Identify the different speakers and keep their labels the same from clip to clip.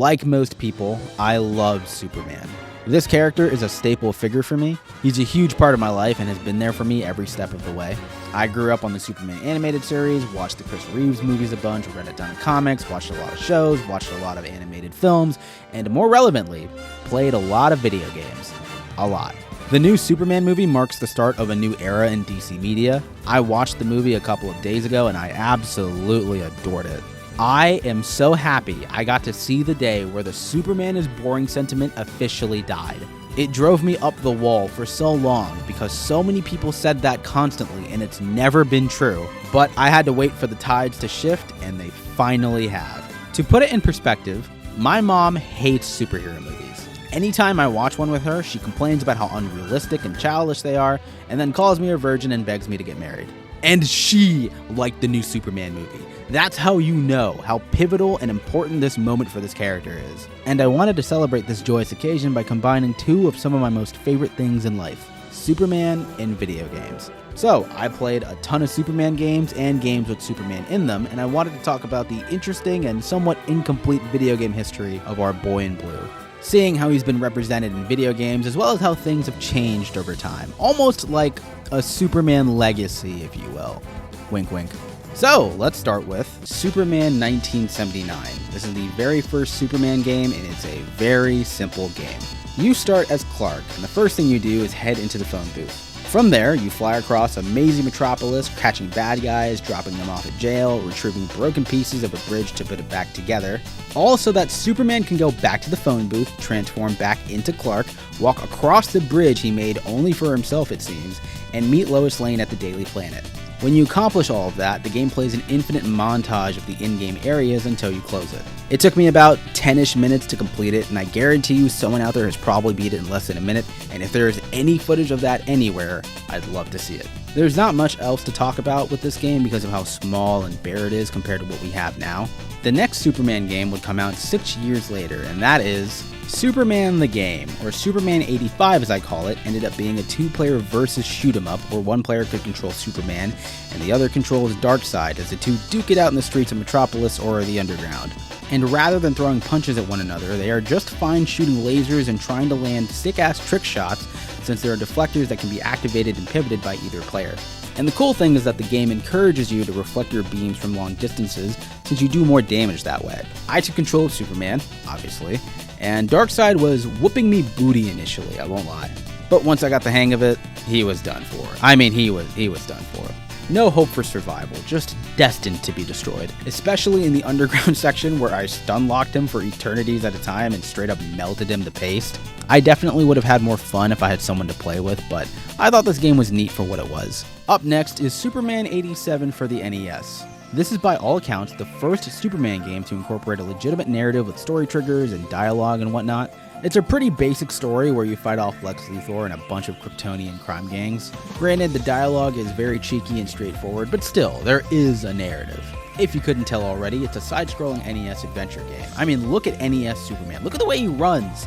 Speaker 1: Like most people, I love Superman. This character is a staple figure for me. He's a huge part of my life and has been there for me every step of the way. I grew up on the Superman animated series, watched the Chris Reeves movies a bunch, read a ton of comics, watched a lot of shows, watched a lot of animated films, and more relevantly, played a lot of video games. A lot. The new Superman movie marks the start of a new era in DC media. I watched the movie a couple of days ago and I absolutely adored it. I am so happy I got to see the day where the Superman is boring sentiment officially died. It drove me up the wall for so long because so many people said that constantly and it's never been true. But I had to wait for the tides to shift and they finally have. To put it in perspective, my mom hates superhero movies. Anytime I watch one with her, she complains about how unrealistic and childish they are and then calls me a virgin and begs me to get married. And she liked the new Superman movie. That's how you know how pivotal and important this moment for this character is. And I wanted to celebrate this joyous occasion by combining two of some of my most favorite things in life, Superman and video games. So I played a ton of Superman games and games with Superman in them, and I wanted to talk about the interesting and somewhat incomplete video game history of our boy in blue. Seeing how he's been represented in video games, as well as how things have changed over time. Almost like a Superman legacy, if you will. Wink, wink. So, let's start with Superman 1979. This is the very first Superman game, and it's a very simple game. You start as Clark, and the first thing you do is head into the phone booth. From there, you fly across a mazy metropolis, catching bad guys, dropping them off at jail, retrieving broken pieces of a bridge to put it back together. All so that Superman can go back to the phone booth, transform back into Clark, walk across the bridge he made only for himself it seems, and meet Lois Lane at the Daily Planet. When you accomplish all of that, the game plays an infinite montage of the in-game areas until you close it. It took me about 10-ish minutes to complete it, and I guarantee you someone out there has probably beat it in less than a minute, and if there is any footage of that anywhere, I'd love to see it. There's not much else to talk about with this game because of how small and bare it is compared to what we have now. The next Superman game would come out 6 years later, and that is Superman the Game, or Superman 85 as I call it, ended up being a two-player versus shoot-'em-up where one player could control Superman and the other controls Darkseid as the two duke it out in the streets of Metropolis or the underground. And rather than throwing punches at one another, they are just fine shooting lasers and trying to land sick-ass trick shots since there are deflectors that can be activated and pivoted by either player. And the cool thing is that the game encourages you to reflect your beams from long distances since you do more damage that way. I took control of Superman, obviously, and Darkseid was whooping me booty initially, I won't lie. But once I got the hang of it, he was done for. I mean, he was done for. No hope for survival, just destined to be destroyed. Especially in the underground section where I stun-locked him for eternities at a time and straight up melted him to paste. I definitely would have had more fun if I had someone to play with, but I thought this game was neat for what it was. Up next is Superman 87 for the NES. This is by all accounts the first Superman game to incorporate a legitimate narrative with story triggers and dialogue and whatnot. It's a pretty basic story where you fight off Lex Luthor and a bunch of Kryptonian crime gangs. Granted, the dialogue is very cheeky and straightforward, but still, there is a narrative. If you couldn't tell already, it's a side-scrolling NES adventure game. I mean, look at NES Superman. Look at the way he runs.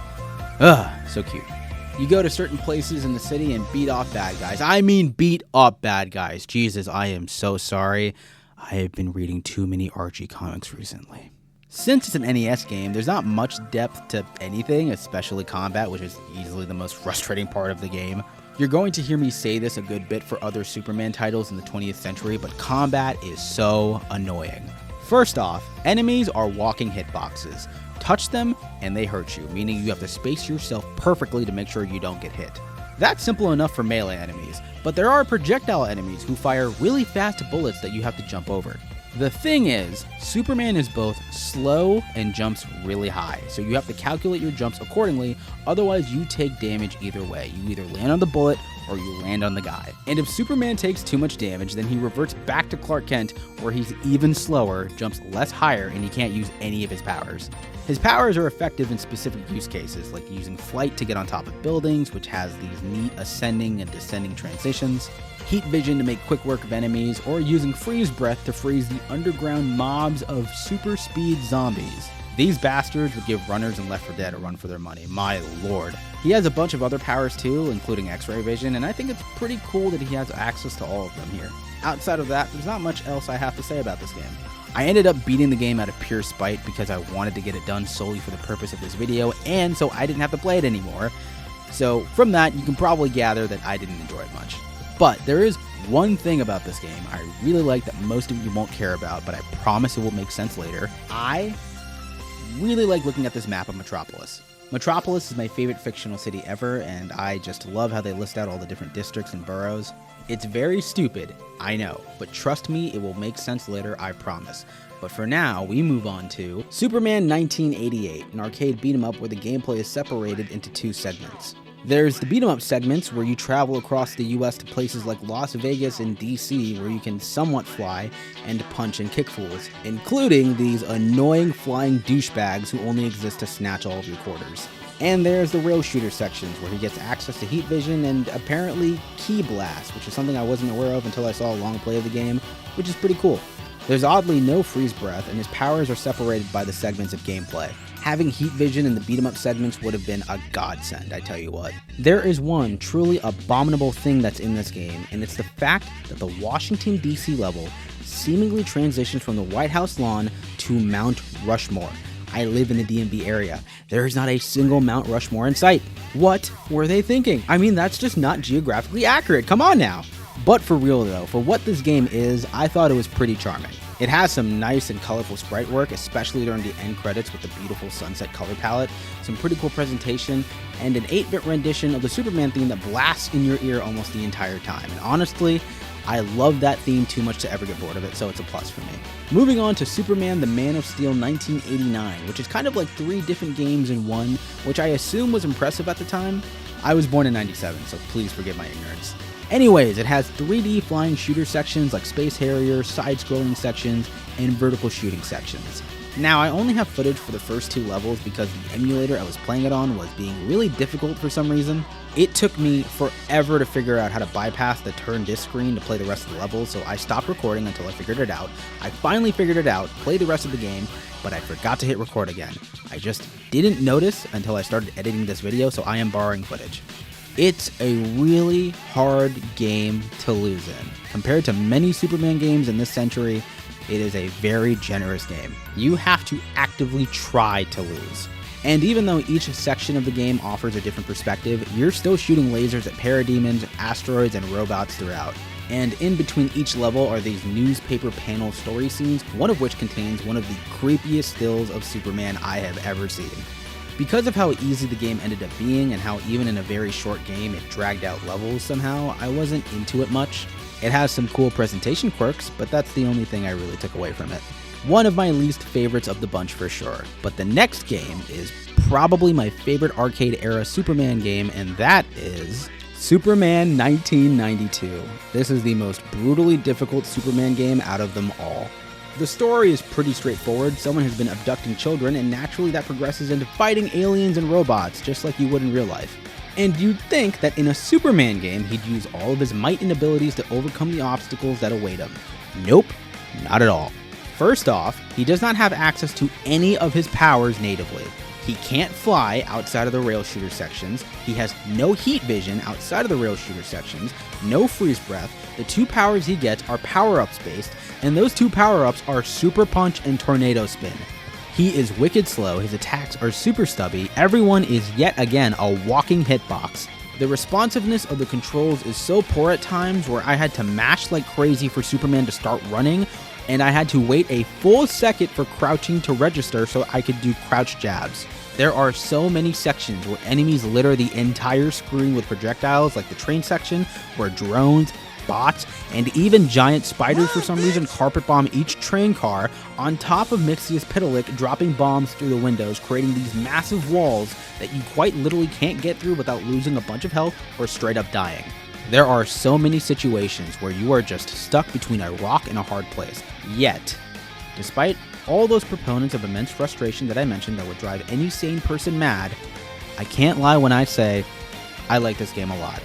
Speaker 1: Ugh, so cute. You go to certain places in the city and beat off bad guys. I mean, beat up bad guys. Jesus, I am so sorry. I have been reading too many Archie comics recently. Since it's an NES game, there's not much depth to anything, especially combat, which is easily the most frustrating part of the game. You're going to hear me say this a good bit for other Superman titles in the 20th century, but combat is so annoying. First off, enemies are walking hitboxes. Touch them and they hurt you, meaning you have to space yourself perfectly to make sure you don't get hit. That's simple enough for melee enemies, but there are projectile enemies who fire really fast bullets that you have to jump over. The thing is, Superman is both slow and jumps really high, so you have to calculate your jumps accordingly, otherwise you take damage either way. You either land on the bullet or you land on the guy. And if Superman takes too much damage, then he reverts back to Clark Kent, where he's even slower, jumps less higher, and he can't use any of his powers. His powers are effective in specific use cases, like using flight to get on top of buildings, which has these neat ascending and descending transitions, heat vision to make quick work of enemies, or using freeze breath to freeze the underground mobs of super speed zombies. These bastards would give runners in Left 4 Dead a run for their money, my lord. He has a bunch of other powers too, including X-ray vision, and I think it's pretty cool that he has access to all of them here. Outside of that, there's not much else I have to say about this game. I ended up beating the game out of pure spite because I wanted to get it done solely for the purpose of this video, and so I didn't have to play it anymore. So from that, you can probably gather that I didn't enjoy it much. But there is one thing about this game I really like that most of you won't care about, but I promise it will make sense later. I really like looking at this map of Metropolis. Metropolis is my favorite fictional city ever, and I just love how they list out all the different districts and boroughs. It's very stupid, I know, but trust me, it will make sense later, I promise. But for now, we move on to Superman 1988, an arcade beat-em-up where the gameplay is separated into two segments. There's the beat-em-up segments where you travel across the US to places like Las Vegas and DC where you can somewhat fly and punch and kick fools, including these annoying flying douchebags who only exist to snatch all of your quarters. And there's the rail shooter sections where he gets access to heat vision and apparently ki blast, which is something I wasn't aware of until I saw a long play of the game, which is pretty cool. There's oddly no freeze breath, and his powers are separated by the segments of gameplay. Having heat vision in the beat-em-up segments would have been a godsend, I tell you what. There is one truly abominable thing that's in this game, and it's the fact that the Washington, D.C. level seemingly transitions from the White House lawn to Mount Rushmore. I live in the DMV area. There is not a single Mount Rushmore in sight. What were they thinking? I mean, that's just not geographically accurate. Come on now. But for real though, for what this game is, I thought it was pretty charming. It has some nice and colorful sprite work, especially during the end credits with the beautiful sunset color palette, some pretty cool presentation, and an 8-bit rendition of the Superman theme that blasts in your ear almost the entire time. And honestly, I love that theme too much to ever get bored of it, so it's a plus for me. Moving on to Superman the Man of Steel 1989, which is kind of like 3 different games in one, which I assume was impressive at the time. I was born in 97, so please forgive my ignorance. Anyways, it has 3D flying shooter sections like Space Harrier, side-scrolling sections, and vertical shooting sections. Now, I only have footage for the first 2 levels because the emulator I was playing it on was being really difficult for some reason. It took me forever to figure out how to bypass the turn disc screen to play the rest of the levels, so I stopped recording until I figured it out. I finally figured it out, played the rest of the game, but I forgot to hit record again. I just didn't notice until I started editing this video, so I am borrowing footage. It's a really hard game to lose in. Compared to many Superman games in this century, it is a very generous game. You have to actively try to lose. And even though each section of the game offers a different perspective, you're still shooting lasers at parademons, asteroids, and robots throughout. And in between each level are these newspaper panel story scenes, one of which contains one of the creepiest stills of Superman I have ever seen. Because of how easy the game ended up being and how even in a very short game it dragged out levels somehow, I wasn't into it much. It has some cool presentation quirks, but that's the only thing I really took away from it. One of my least favorites of the bunch for sure, but the next game is probably my favorite arcade-era Superman game, and that is Superman 1992. This is the most brutally difficult Superman game out of them all. The story is pretty straightforward. Someone has been abducting children, and naturally that progresses into fighting aliens and robots, just like you would in real life. And you'd think that in a Superman game, he'd use all of his might and abilities to overcome the obstacles that await him. Nope, not at all. First off, he does not have access to any of his powers natively. He can't fly outside of the rail shooter sections, he has no heat vision outside of the rail shooter sections, no freeze breath, the 2 powers he gets are power-ups based, and those 2 power-ups are Super Punch and Tornado Spin. He is wicked slow, his attacks are super stubby, everyone is yet again a walking hitbox. The responsiveness of the controls is so poor at times where I had to mash like crazy for Superman to start running, and I had to wait a full second for crouching to register so I could do crouch jabs. There are so many sections where enemies litter the entire screen with projectiles, like the train section, where drones, bots, and even giant spiders for some reason carpet bomb each train car, on top of Mixius Pitalik dropping bombs through the windows, creating these massive walls that you quite literally can't get through without losing a bunch of health or straight up dying. There are so many situations where you are just stuck between a rock and a hard place. Yet, despite all those proponents of immense frustration that I mentioned that would drive any sane person mad, I can't lie when I say I like this game a lot.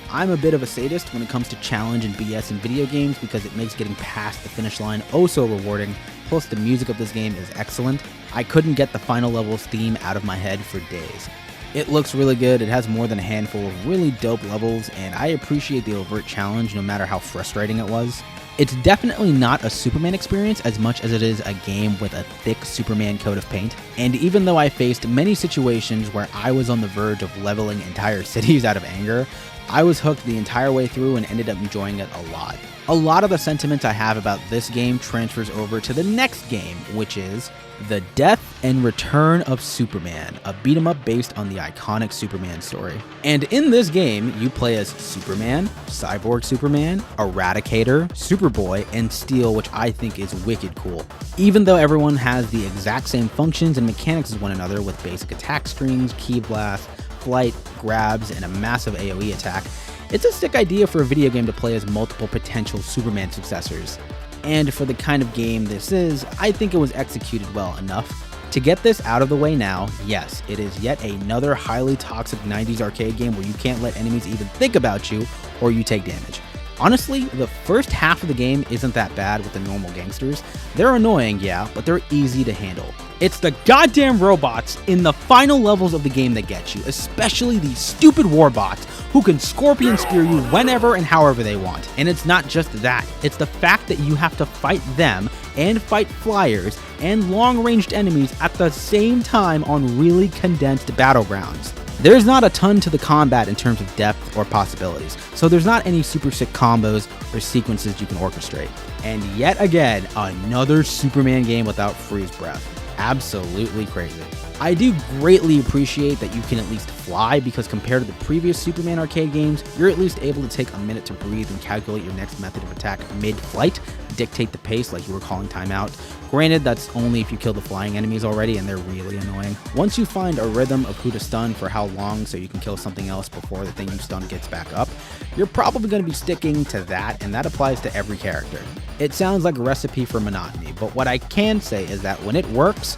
Speaker 1: I'm a bit of a sadist when it comes to challenge and BS in video games because it makes getting past the finish line oh so rewarding, plus the music of this game is excellent. I couldn't get the final level's theme out of my head for days. It looks really good, it has more than a handful of really dope levels, and I appreciate the overt challenge no matter how frustrating it was. It's definitely not a Superman experience as much as it is a game with a thick Superman coat of paint, and even though I faced many situations where I was on the verge of leveling entire cities out of anger, I was hooked the entire way through and ended up enjoying it a lot. A lot of the sentiments I have about this game transfers over to the next game, which is The Death and Return of Superman, a beat-em-up based on the iconic Superman story. And in this game, you play as Superman, Cyborg Superman, Eradicator, Superboy, and Steel, which I think is wicked cool. Even though everyone has the exact same functions and mechanics as one another with basic attack strings, key blast, flight, grabs, and a massive AoE attack, it's a sick idea for a video game to play as multiple potential Superman successors. And for the kind of game this is, I think it was executed well enough. To get this out of the way now, yes, it is yet another highly toxic 90s arcade game where you can't let enemies even think about you or you take damage. Honestly, the first half of the game isn't that bad with the normal gangsters. They're annoying, yeah, but they're easy to handle. It's the goddamn robots in the final levels of the game that get you, especially these stupid warbots who can scorpion spear you whenever and however they want. And it's not just that, it's the fact that you have to fight them and fight flyers and long-ranged enemies at the same time on really condensed battlegrounds. There's not a ton to the combat in terms of depth or possibilities, so there's not any super sick combos or sequences you can orchestrate. And yet again, another Superman game without freeze breath. Absolutely crazy. I do greatly appreciate that you can at least fly, because compared to the previous Superman arcade games, you're at least able to take a minute to breathe and calculate your next method of attack mid-flight, dictate the pace like you were calling timeout. Granted, that's only if you kill the flying enemies already, and they're really annoying. Once you find a rhythm of who to stun for how long so you can kill something else before the thing you stun gets back up, you're probably going to be sticking to that, and that applies to every character. It sounds like a recipe for monotony, but what I can say is that when it works,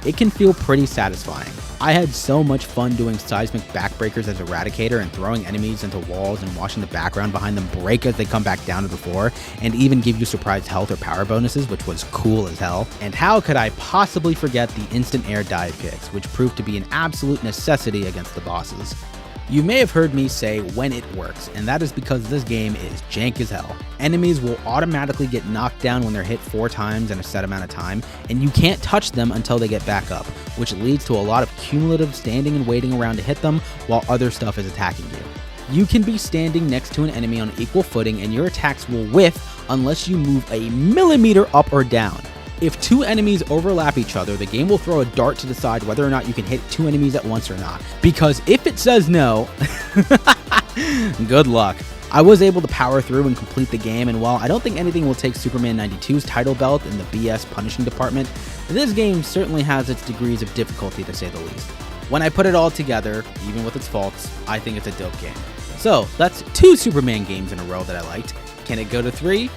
Speaker 1: it can feel pretty satisfying. I had so much fun doing seismic backbreakers as Eradicator and throwing enemies into walls and watching the background behind them break as they come back down to the floor, and even give you surprise health or power bonuses, which was cool as hell. And how could I possibly forget the instant air dive kicks, which proved to be an absolute necessity against the bosses. You may have heard me say when it works, and that is because this game is jank as hell. Enemies will automatically get knocked down when they're hit 4 times in a set amount of time, and you can't touch them until they get back up, which leads to a lot of cumulative standing and waiting around to hit them while other stuff is attacking you. You can be standing next to an enemy on equal footing and your attacks will whiff unless you move a millimeter up or down. If 2 enemies overlap each other, the game will throw a dart to decide whether or not you can hit 2 enemies at once or not. Because if it says no, good luck. I was able to power through and complete the game, and while I don't think anything will take Superman 92's title belt in the BS punishing department, this game certainly has its degrees of difficulty, to say the least. When I put it all together, even with its faults, I think it's a dope game. So that's 2 Superman games in a row that I liked. Can it go to 3?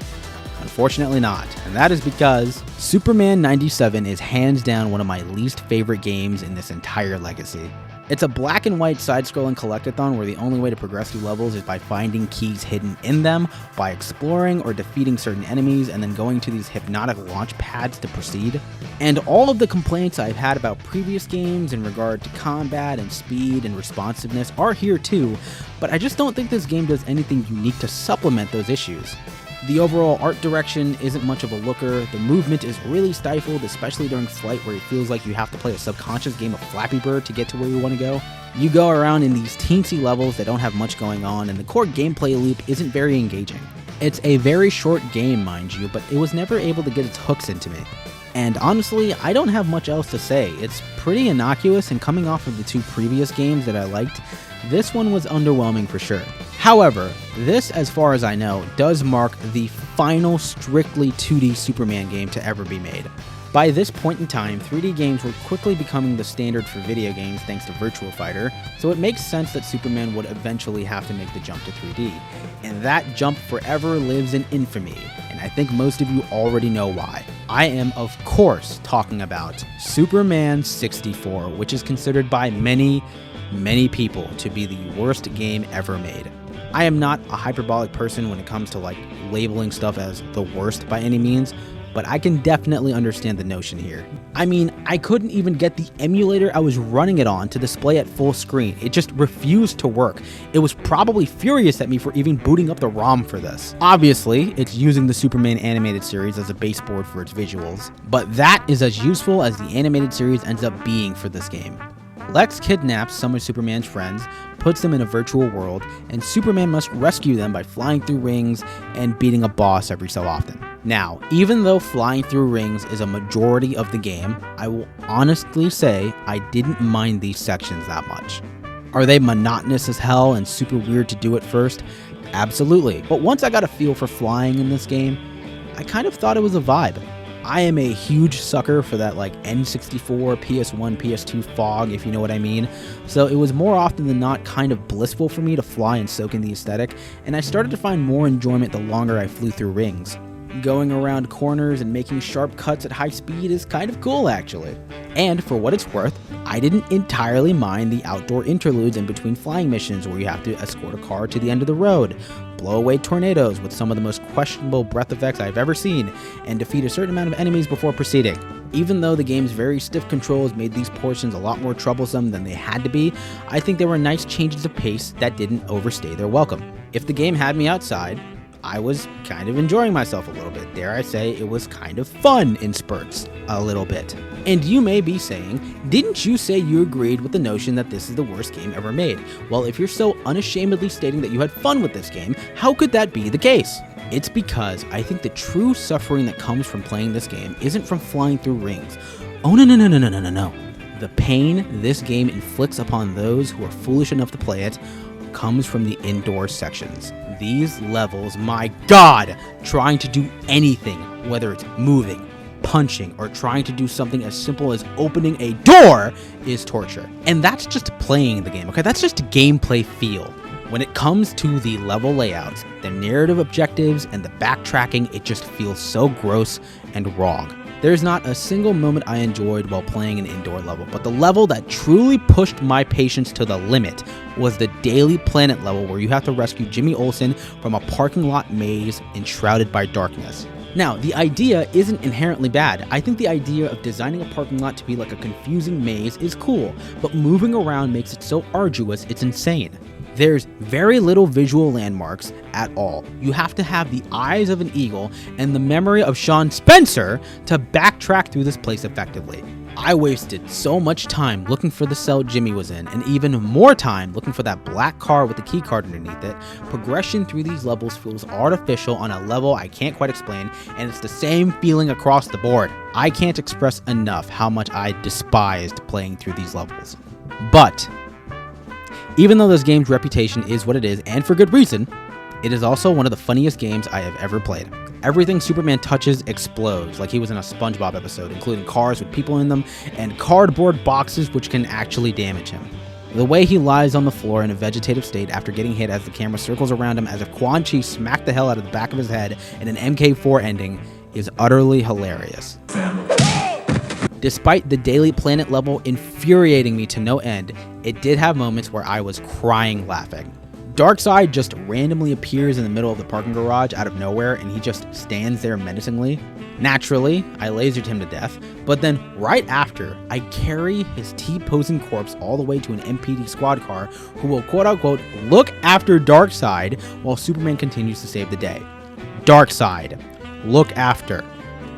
Speaker 1: Unfortunately not, and that is because Superman 97 is hands down one of my least favorite games in this entire legacy. It's a black and white side-scrolling collectathon where the only way to progress through levels is by finding keys hidden in them, by exploring or defeating certain enemies, and then going to these hypnotic launch pads to proceed. And all of the complaints I've had about previous games in regard to combat and speed and responsiveness are here too, but I just don't think this game does anything unique to supplement those issues. The overall art direction isn't much of a looker, the movement is really stifled, especially during flight where it feels like you have to play a subconscious game of Flappy Bird to get to where you want to go. You go around in these teensy levels that don't have much going on, and the core gameplay loop isn't very engaging. It's a very short game, mind you, but it was never able to get its hooks into me. And honestly, I don't have much else to say. It's pretty innocuous, and coming off of the 2 previous games that I liked, this one was underwhelming for sure. However, this, as far as I know, does mark the final strictly 2D Superman game to ever be made. By this point in time, 3D games were quickly becoming the standard for video games thanks to Virtua Fighter, so it makes sense that Superman would eventually have to make the jump to 3D. And that jump forever lives in infamy, and I think most of you already know why. I am, of course, talking about Superman 64, which is considered by many people to be the worst game ever made. I am not a hyperbolic person when it comes to labeling stuff as the worst by any means, but I can definitely understand the notion here. I mean, I couldn't even get the emulator I was running it on to display at full screen. It just refused to work. It was probably furious at me for even booting up the ROM for this. Obviously, it's using the Superman animated series as a baseboard for its visuals, but that is as useful as the animated series ends up being for this game. Lex kidnaps some of Superman's friends, puts them in a virtual world, and Superman must rescue them by flying through rings and beating a boss every so often. Now, even though flying through rings is a majority of the game, I will honestly say I didn't mind these sections that much. Are they monotonous as hell and super weird to do at first? Absolutely, but once I got a feel for flying in this game, I kind of thought it was a vibe. I am a huge sucker for that like N64, PS1, PS2 fog, if you know what I mean. So it was more often than not kind of blissful for me to fly and soak in the aesthetic, and I started to find more enjoyment the longer I flew through rings. Going around corners and making sharp cuts at high speed is kind of cool actually. And for what it's worth, I didn't entirely mind the outdoor interludes in between flying missions where you have to escort a car to the end of the road, blow away tornadoes with some of the most questionable breath effects I've ever seen, and defeat a certain amount of enemies before proceeding. Even though the game's very stiff controls made these portions a lot more troublesome than they had to be, I think they were nice changes of pace that didn't overstay their welcome. If the game had me outside, I was kind of enjoying myself a little bit. Dare I say it was kind of fun in spurts, a little bit. And you may be saying, didn't you say you agreed with the notion that this is the worst game ever made? Well, if you're so unashamedly stating that you had fun with this game, how could that be the case? It's because I think the true suffering that comes from playing this game isn't from flying through rings. Oh no. The pain this game inflicts upon those who are foolish enough to play it comes from the indoor sections. These levels, my god, trying to do anything, whether it's moving, punching, or trying to do something as simple as opening a door is torture. And that's just playing the game, okay? That's just gameplay feel. When it comes to the level layouts, the narrative objectives, and the backtracking, it just feels so gross and wrong. There's not a single moment I enjoyed while playing an indoor level, but the level that truly pushed my patience to the limit was the Daily Planet level where you have to rescue Jimmy Olsen from a parking lot maze enshrouded by darkness. Now, the idea isn't inherently bad. I think the idea of designing a parking lot to be like a confusing maze is cool, but moving around makes it so arduous it's insane. There's very little visual landmarks at all. You have to have the eyes of an eagle and the memory of Sean Spencer to backtrack through this place effectively. I wasted so much time looking for the cell Jimmy was in, and even more time looking for that black car with the key card underneath it. Progression through these levels feels artificial on a level I can't quite explain, and it's the same feeling across the board. I can't express enough how much I despised playing through these levels. But even though this game's reputation is what it is, and for good reason, it is also one of the funniest games I have ever played. Everything Superman touches explodes, like he was in a SpongeBob episode, including cars with people in them, and cardboard boxes which can actually damage him. The way he lies on the floor in a vegetative state after getting hit as the camera circles around him as if Quan Chi smacked the hell out of the back of his head in an MK4 ending is utterly hilarious. Despite the Daily Planet level infuriating me to no end, it did have moments where I was crying laughing. Darkseid just randomly appears in the middle of the parking garage out of nowhere and he just stands there menacingly. Naturally, I lasered him to death, but then right after, I carry his T-posing corpse all the way to an MPD squad car who will quote-unquote look after Darkseid while Superman continues to save the day. Darkseid, look after,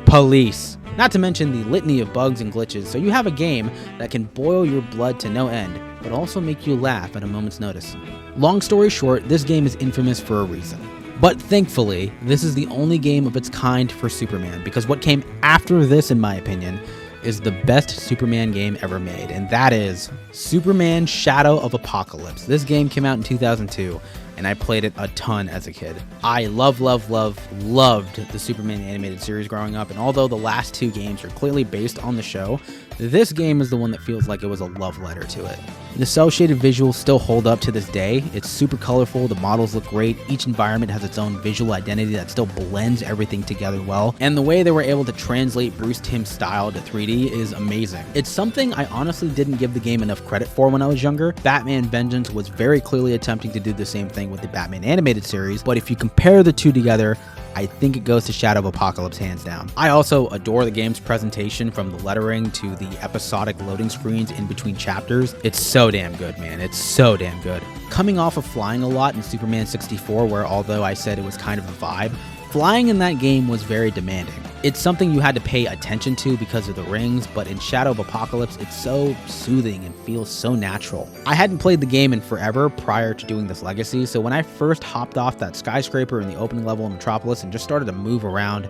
Speaker 1: police. Not to mention the litany of bugs and glitches, so you have a game that can boil your blood to no end, but also make you laugh at a moment's notice. Long story short, this game is infamous for a reason. But thankfully, this is the only game of its kind for Superman, because what came after this, in my opinion, is the best Superman game ever made, and that is Superman Shadow of Apokolips. This game came out in 2002, and I played it a ton as a kid. I loved the Superman animated series growing up, and although the last two games are clearly based on the show, this game is the one that feels like it was a love letter to it. The cel-shaded visuals still hold up to this day. It's super colorful, the models look great, each environment has its own visual identity that still blends everything together well, and the way they were able to translate Bruce Timm's style to 3D is amazing. It's something I honestly didn't give the game enough credit for when I was younger. Batman Vengeance was very clearly attempting to do the same thing with the Batman animated series, but if you compare the two together, I think it goes to Shadow of Apokolips hands down. I also adore the game's presentation, from the lettering to the episodic loading screens in between chapters. It's so damn good, man. It's so damn good. Coming off of flying a lot in Superman 64, where although I said it was kind of a vibe, flying in that game was very demanding. It's something you had to pay attention to because of the rings, but in Shadow of Apokolips, it's so soothing and feels so natural. I hadn't played the game in forever prior to doing this legacy, so when I first hopped off that skyscraper in the opening level in Metropolis and just started to move around,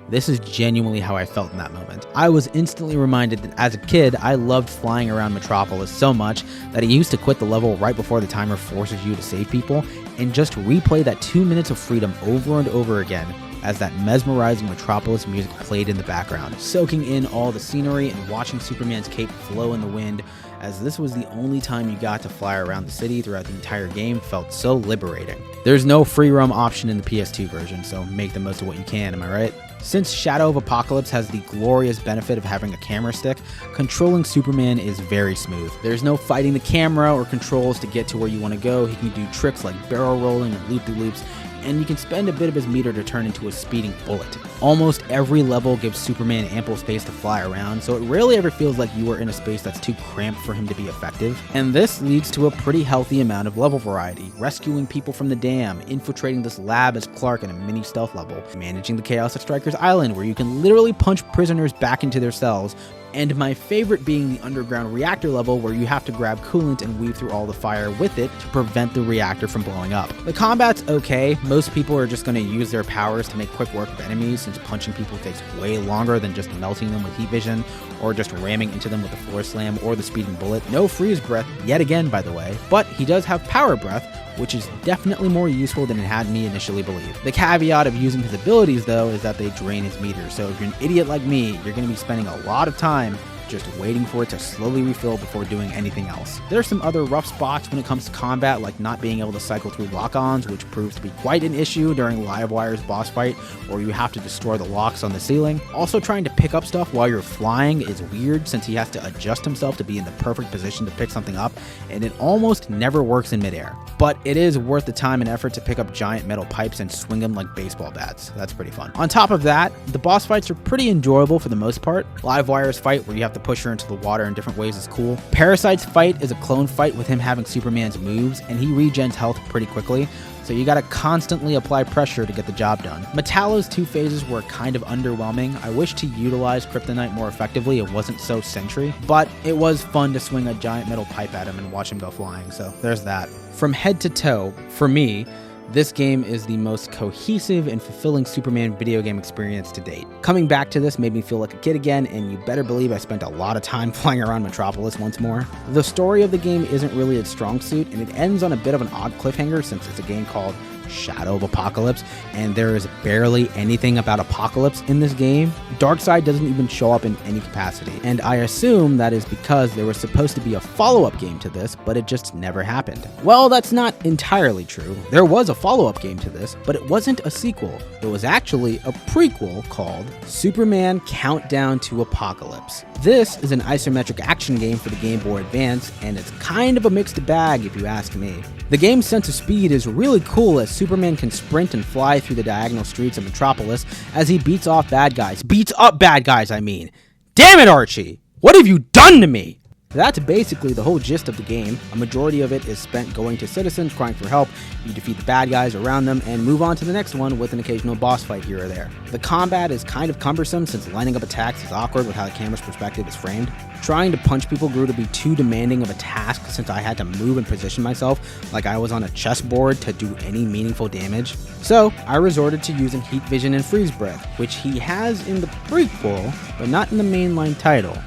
Speaker 1: this is genuinely how I felt in that moment. I was instantly reminded that as a kid, I loved flying around Metropolis so much that I used to quit the level right before the timer forces you to save people and just replay that 2 minutes of freedom over and over again as that mesmerizing Metropolis music played in the background, soaking in all the scenery and watching Superman's cape flow in the wind, as this was the only time you got to fly around the city throughout the entire game, felt so liberating. There's no free roam option in the PS2 version, so make the most of what you can, am I right? Since Shadow of Apokolips has the glorious benefit of having a camera stick, controlling Superman is very smooth. There's no fighting the camera or controls to get to where you want to go. He can do tricks like barrel rolling and loop-de-loops, and you can spend a bit of his meter to turn into a speeding bullet. Almost every level gives Superman ample space to fly around, so it rarely ever feels like you are in a space that's too cramped for him to be effective. And this leads to a pretty healthy amount of level variety, rescuing people from the dam, infiltrating this lab as Clark in a mini stealth level, managing the chaos at Stryker's Island, where you can literally punch prisoners back into their cells, and my favorite being the underground reactor level, where you have to grab coolant and weave through all the fire with it to prevent the reactor from blowing up. The combat's okay. Most people are just going to use their powers to make quick work of enemies, since punching people takes way longer than just melting them with heat vision or just ramming into them with the floor slam or the speeding bullet. No freeze breath yet again, by the way, but he does have power breath, which is definitely more useful than it had me initially believe. The caveat of using his abilities, though, is that they drain his meter, so if you're an idiot like me, you're going to be spending a lot of time just waiting for it to slowly refill before doing anything else. There's some other rough spots when it comes to combat, like not being able to cycle through lock-ons, which proves to be quite an issue during Livewire's boss fight, where you have to destroy the locks on the ceiling. Also, trying to pick up stuff while you're flying is weird, since he has to adjust himself to be in the perfect position to pick something up, and it almost never works in midair. But it is worth the time and effort to pick up giant metal pipes and swing them like baseball bats. That's pretty fun. On top of that, the boss fights are pretty enjoyable for the most part. Livewire's fight, where you have to push her into the water in different ways, is cool. Parasite's fight is a clone fight with him having Superman's moves, and he regens health pretty quickly, so you gotta constantly apply pressure to get the job done. Metallo's two phases were kind of underwhelming. I wish to utilize Kryptonite more effectively. It wasn't so Sentry, but it was fun to swing a giant metal pipe at him and watch him go flying, so there's that. From head to toe, for me, this game is the most cohesive and fulfilling Superman video game experience to date. Coming back to this made me feel like a kid again, and you better believe I spent a lot of time flying around Metropolis once more. The story of the game isn't really its strong suit, and it ends on a bit of an odd cliffhanger, since it's a game called Shadow of Apokolips, and there is barely anything about Apokolips in this game. Darkseid doesn't even show up in any capacity, and I assume that is because there was supposed to be a follow-up game to this, but it just never happened. Well, that's not entirely true. There was a follow-up game to this, but it wasn't a sequel. It was actually a prequel called Superman Countdown to Apokolips. This is an isometric action game for the Game Boy Advance, and it's kind of a mixed bag if you ask me. The game's sense of speed is really cool, as Superman can sprint and fly through the diagonal streets of Metropolis as he beats off bad guys. Beats up bad guys, I mean. Damn it, Archie! What have you done to me? That's basically the whole gist of the game. A majority of it is spent going to citizens crying for help. You defeat the bad guys around them and move on to the next one with an occasional boss fight here or there. The combat is kind of cumbersome, since lining up attacks is awkward with how the camera's perspective is framed. Trying to punch people grew to be too demanding of a task, since I had to move and position myself like I was on a chessboard to do any meaningful damage. So I resorted to using heat vision and freeze breath, which he has in the prequel, but not in the mainline title.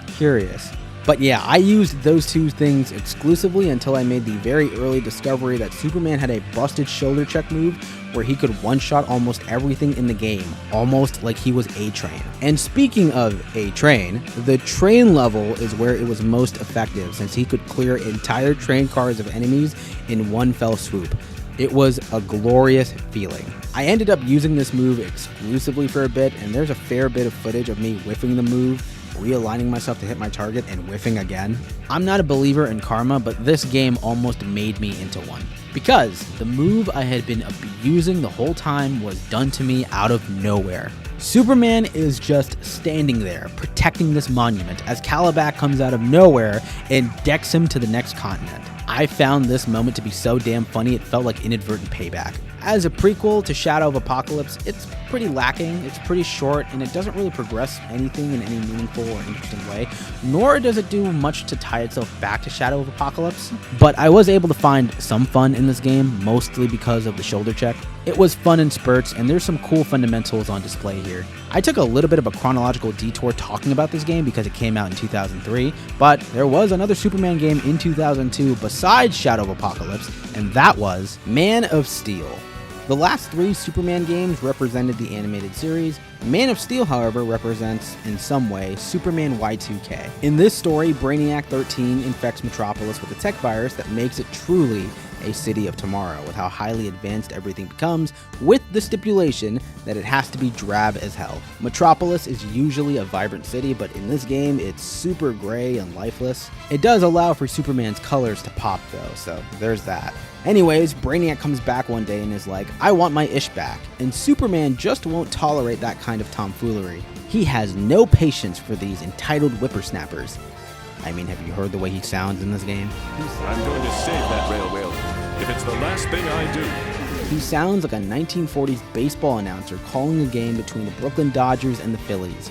Speaker 1: Curious. But yeah, I used those two things exclusively until I made the very early discovery that Superman had a busted shoulder check move where he could one-shot almost everything in the game, almost like he was A-Train. And speaking of A-Train, the train level is where it was most effective, since he could clear entire train cars of enemies in one fell swoop. It was a glorious feeling. I ended up using this move exclusively for a bit, and there's a fair bit of footage of me whiffing the move, realigning myself to hit my target and whiffing again. I'm not a believer in karma, but this game almost made me into one. Because the move I had been abusing the whole time was done to me out of nowhere. Superman is just standing there, protecting this monument as Calabac comes out of nowhere and decks him to the next continent. I found this moment to be so damn funny it felt like inadvertent payback. As a prequel to Shadow of Apokolips, it's pretty lacking, it's pretty short, and it doesn't really progress anything in any meaningful or interesting way, nor does it do much to tie itself back to Shadow of Apokolips. But I was able to find some fun in this game, mostly because of the shoulder check. It was fun in spurts, and there's some cool fundamentals on display here. I took a little bit of a chronological detour talking about this game because it came out in 2003, but there was another Superman game in 2002 besides Shadow of Apokolips, and that was Man of Steel. The last 3 Superman games represented the animated series. Man of Steel, however, represents, in some way, Superman Y2K. In this story, Brainiac 13 infects Metropolis with a tech virus that makes it truly a city of tomorrow, with how highly advanced everything becomes, with the stipulation that it has to be drab as hell. Metropolis is usually a vibrant city, but in this game, it's super gray and lifeless. It does allow for Superman's colors to pop though, so there's that. Anyways, Brainiac comes back one day and is like, I want my ish back, and Superman just won't tolerate that kind of tomfoolery. He has no patience for these entitled whippersnappers. I mean, have you heard the way he sounds in this game?
Speaker 2: I'm going to save that railway if it's the last thing I do.
Speaker 1: He sounds like a 1940s baseball announcer calling a game between the Brooklyn Dodgers and the Phillies.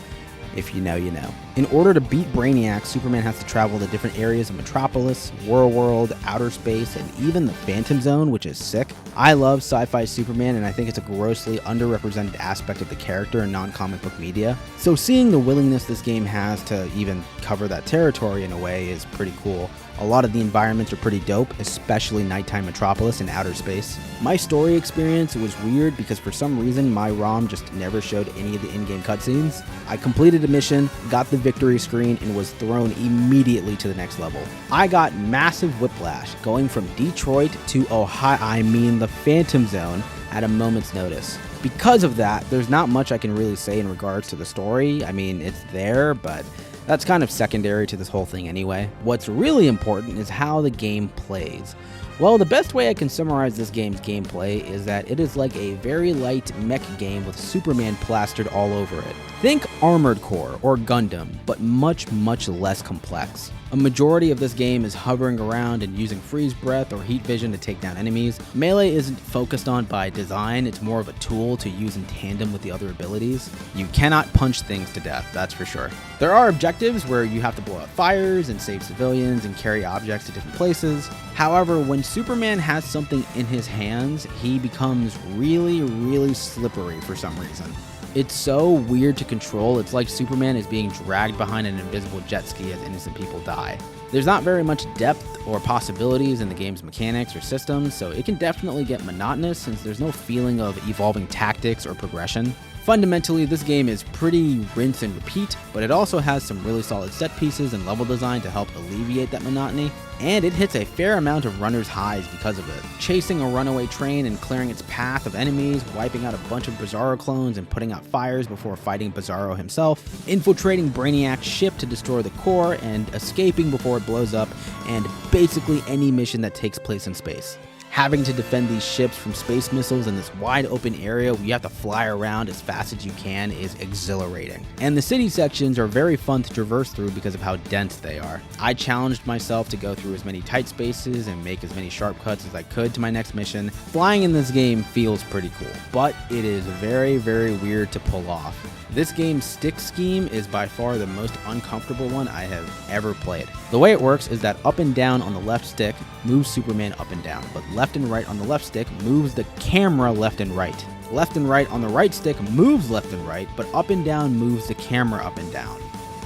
Speaker 1: If you know, you know. In order to beat Brainiac, Superman has to travel to different areas of Metropolis, World, outer space, and even the Phantom Zone, which is sick. I love sci-fi Superman, and I think it's a grossly underrepresented aspect of the character in non-comic book media. So seeing the willingness this game has to even cover that territory in a way is pretty cool. A lot of the environments are pretty dope, especially nighttime Metropolis and outer space. My story experience was weird because for some reason my ROM just never showed any of the in-game cutscenes. I completed a mission, got the victory screen, and was thrown immediately to the next level. I got massive whiplash going from Detroit to the Phantom Zone at a moment's notice. Because of that, there's not much I can really say in regards to the story. I mean, it's there, but that's kind of secondary to this whole thing anyway. What's really important is how the game plays. Well, the best way I can summarize this game's gameplay is that it is like a very light mech game with Superman plastered all over it. Think Armored Core or Gundam, but much less complex. A majority of this game is hovering around and using freeze breath or heat vision to take down enemies. Melee isn't focused on by design, it's more of a tool to use in tandem with the other abilities. You cannot punch things to death, that's for sure. There are objectives where you have to blow out fires and save civilians and carry objects to different places. However, when Superman has something in his hands, he becomes really slippery for some reason. It's so weird to control, it's like Superman is being dragged behind an invisible jet ski as innocent people die. There's not very much depth or possibilities in the game's mechanics or systems, so it can definitely get monotonous since there's no feeling of evolving tactics or progression. Fundamentally, this game is pretty rinse and repeat, but it also has some really solid set pieces and level design to help alleviate that monotony, and it hits a fair amount of runner's highs because of it. Chasing a runaway train and clearing its path of enemies, wiping out a bunch of Bizarro clones and putting out fires before fighting Bizarro himself, infiltrating Brainiac's ship to destroy the core and escaping before it blows up, and basically any mission that takes place in space. Having to defend these ships from space missiles in this wide open area where you have to fly around as fast as you can is exhilarating. And the city sections are very fun to traverse through because of how dense they are. I challenged myself to go through as many tight spaces and make as many sharp cuts as I could to my next mission. Flying in this game feels pretty cool, but it is very weird to pull off. This game's stick scheme is by far the most uncomfortable one I have ever played. The way it works is that up and down on the left stick moves Superman up and down, but left and right on the left stick moves the camera left and right. Left and right on the right stick moves left and right, but up and down moves the camera up and down.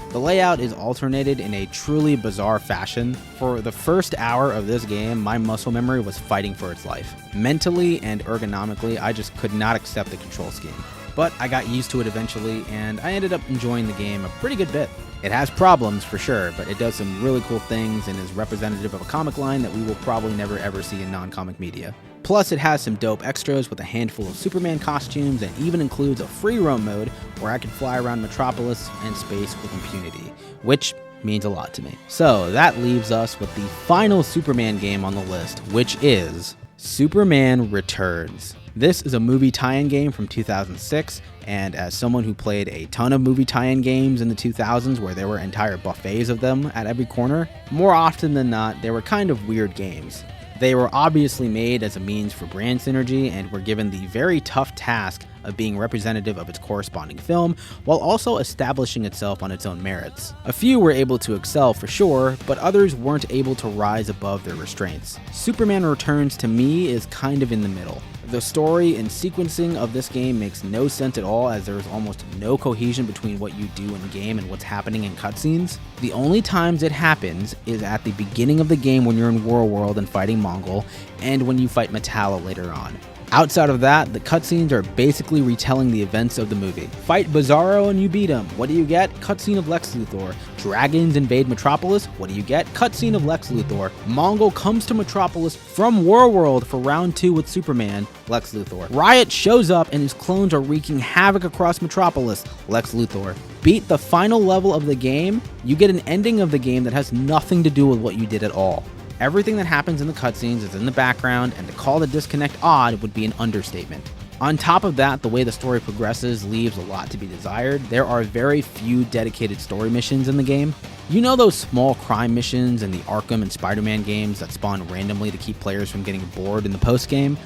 Speaker 1: The layout is alternated in a truly bizarre fashion. For the first hour of this game, my muscle memory was fighting for its life. Mentally and ergonomically, I just could not accept the control scheme. But I got used to it eventually, and I ended up enjoying the game a pretty good bit. It has problems for sure, but it does some really cool things and is representative of a comic line that we will probably never ever see in non-comic media. Plus, it has some dope extras with a handful of Superman costumes and even includes a free roam mode where I can fly around Metropolis and space with impunity, which means a lot to me. So that leaves us with the final Superman game on the list, which is Superman Returns. This is a movie tie-in game from 2006, and as someone who played a ton of movie tie-in games in the 2000s where there were entire buffets of them at every corner, more often than not, they were kind of weird games. They were obviously made as a means for brand synergy and were given the very tough task of being representative of its corresponding film, while also establishing itself on its own merits. A few were able to excel for sure, but others weren't able to rise above their restraints. Superman Returns to me is kind of in the middle. The story and sequencing of this game makes no sense at all, as there is almost no cohesion between what you do in game and what's happening in cutscenes. The only times it happens is at the beginning of the game when you're in World and fighting Mongol, and when you fight Metallo later on. Outside of that, the cutscenes are basically retelling the events of the movie. Fight Bizarro and you beat him. What do you get? Cutscene of Lex Luthor. Dragons invade Metropolis. What do you get? Cutscene of Lex Luthor. Mongol comes to Metropolis from World for round 2 with Superman. Lex Luthor. Riot shows up and his clones are wreaking havoc across Metropolis. Lex Luthor. Beat the final level of the game, you get an ending of the game that has nothing to do with what you did at all. Everything that happens in the cutscenes is in the background, and to call the disconnect odd would be an understatement. On top of that, the way the story progresses leaves a lot to be desired. There are very few dedicated story missions in the game. You know those small crime missions in the Arkham and Spider-Man games that spawn randomly to keep players from getting bored in the post-game?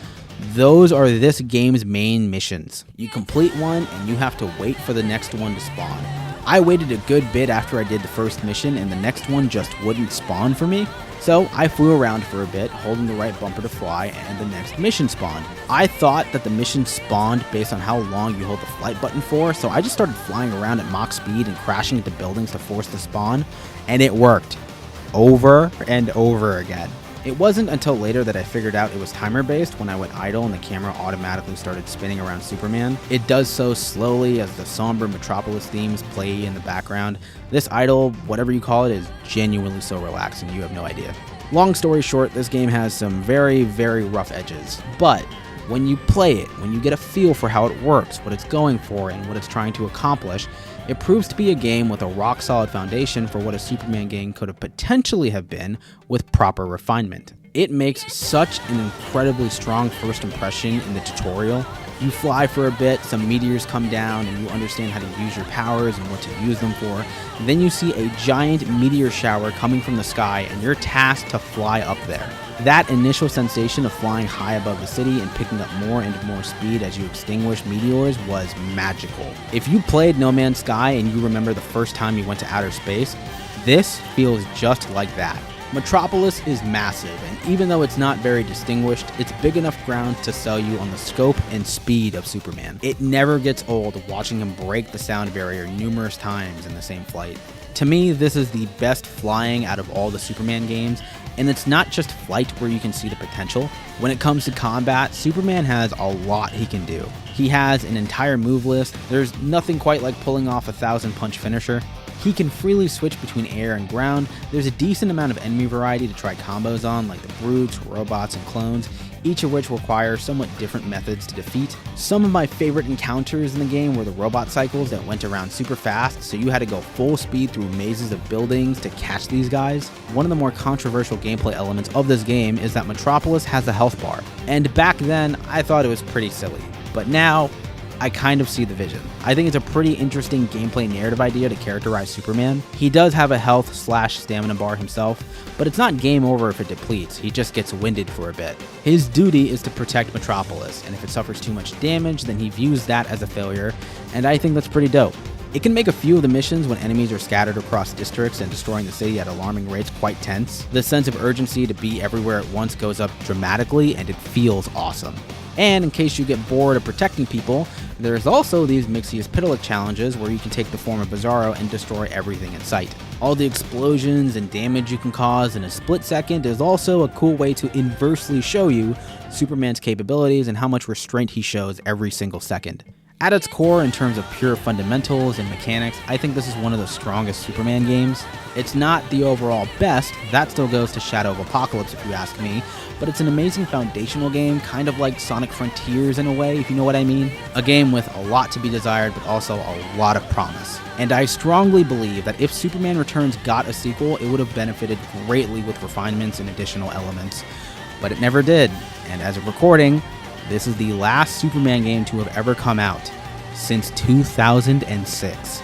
Speaker 1: Those are this game's main missions. You complete one, and you have to wait for the next one to spawn. I waited a good bit after I did the first mission, and the next one just wouldn't spawn for me. So I flew around for a bit, holding the right bumper to fly, and the next mission spawned. I thought that the mission spawned based on how long you hold the flight button for, so I just started flying around at Mach speed and crashing into buildings to force the spawn, and it worked. Over and over again. It wasn't until later that I figured out it was timer-based when I went idle and the camera automatically started spinning around Superman. It does so slowly as the somber Metropolis themes play in the background. This idle, whatever you call it, is genuinely so relaxing, you have no idea. Long story short, this game has some very, very rough edges, but when you play it, when you get a feel for how it works, what it's going for, and what it's trying to accomplish, it proves to be a game with a rock-solid foundation for what a Superman game could have potentially have been with proper refinement. It makes such an incredibly strong first impression in the tutorial. You fly for a bit, some meteors come down, and you understand how to use your powers and what to use them for. Then you see a giant meteor shower coming from the sky, and you're tasked to fly up there. That initial sensation of flying high above the city and picking up more and more speed as you extinguish meteors was magical. If you played No Man's Sky and you remember the first time you went to outer space, this feels just like that. Metropolis is massive, and even though it's not very distinguished, it's big enough ground to sell you on the scope and speed of Superman. It never gets old watching him break the sound barrier numerous times in the same flight. To me, this is the best flying out of all the Superman games, and it's not just flight where you can see the potential. When it comes to combat, Superman has a lot he can do. He has an entire move list. There's nothing quite like pulling off a 1,000-punch finisher. He can freely switch between air and ground. There's a decent amount of enemy variety to try combos on, like the brutes, robots, and clones, each of which require somewhat different methods to defeat. Some of my favorite encounters in the game were the robot cycles that went around super fast, so you had to go full speed through mazes of buildings to catch these guys. One of the more controversial gameplay elements of this game is that Metropolis has a health bar, and back then I thought it was pretty silly, but now I kind of see the vision. I think it's a pretty interesting gameplay narrative idea to characterize Superman. He does have a health/stamina bar himself, but it's not game over if it depletes, he just gets winded for a bit. His duty is to protect Metropolis, and if it suffers too much damage, then he views that as a failure, and I think that's pretty dope. It can make a few of the missions when enemies are scattered across districts and destroying the city at alarming rates quite tense. The sense of urgency to be everywhere at once goes up dramatically, and it feels awesome. And in case you get bored of protecting people, there's also these Mixiospitalik challenges where you can take the form of Bizarro and destroy everything in sight. All the explosions and damage you can cause in a split second is also a cool way to inversely show you Superman's capabilities and how much restraint he shows every single second. At its core, in terms of pure fundamentals and mechanics, I think this is one of the strongest Superman games. It's not the overall best, that still goes to Shadow of Apokolips if you ask me, but it's an amazing foundational game, kind of like Sonic Frontiers in a way, if you know what I mean. A game with a lot to be desired, but also a lot of promise. And I strongly believe that if Superman Returns got a sequel, it would have benefited greatly with refinements and additional elements, but it never did. And as of recording, this is the last Superman game to have ever come out since 2006.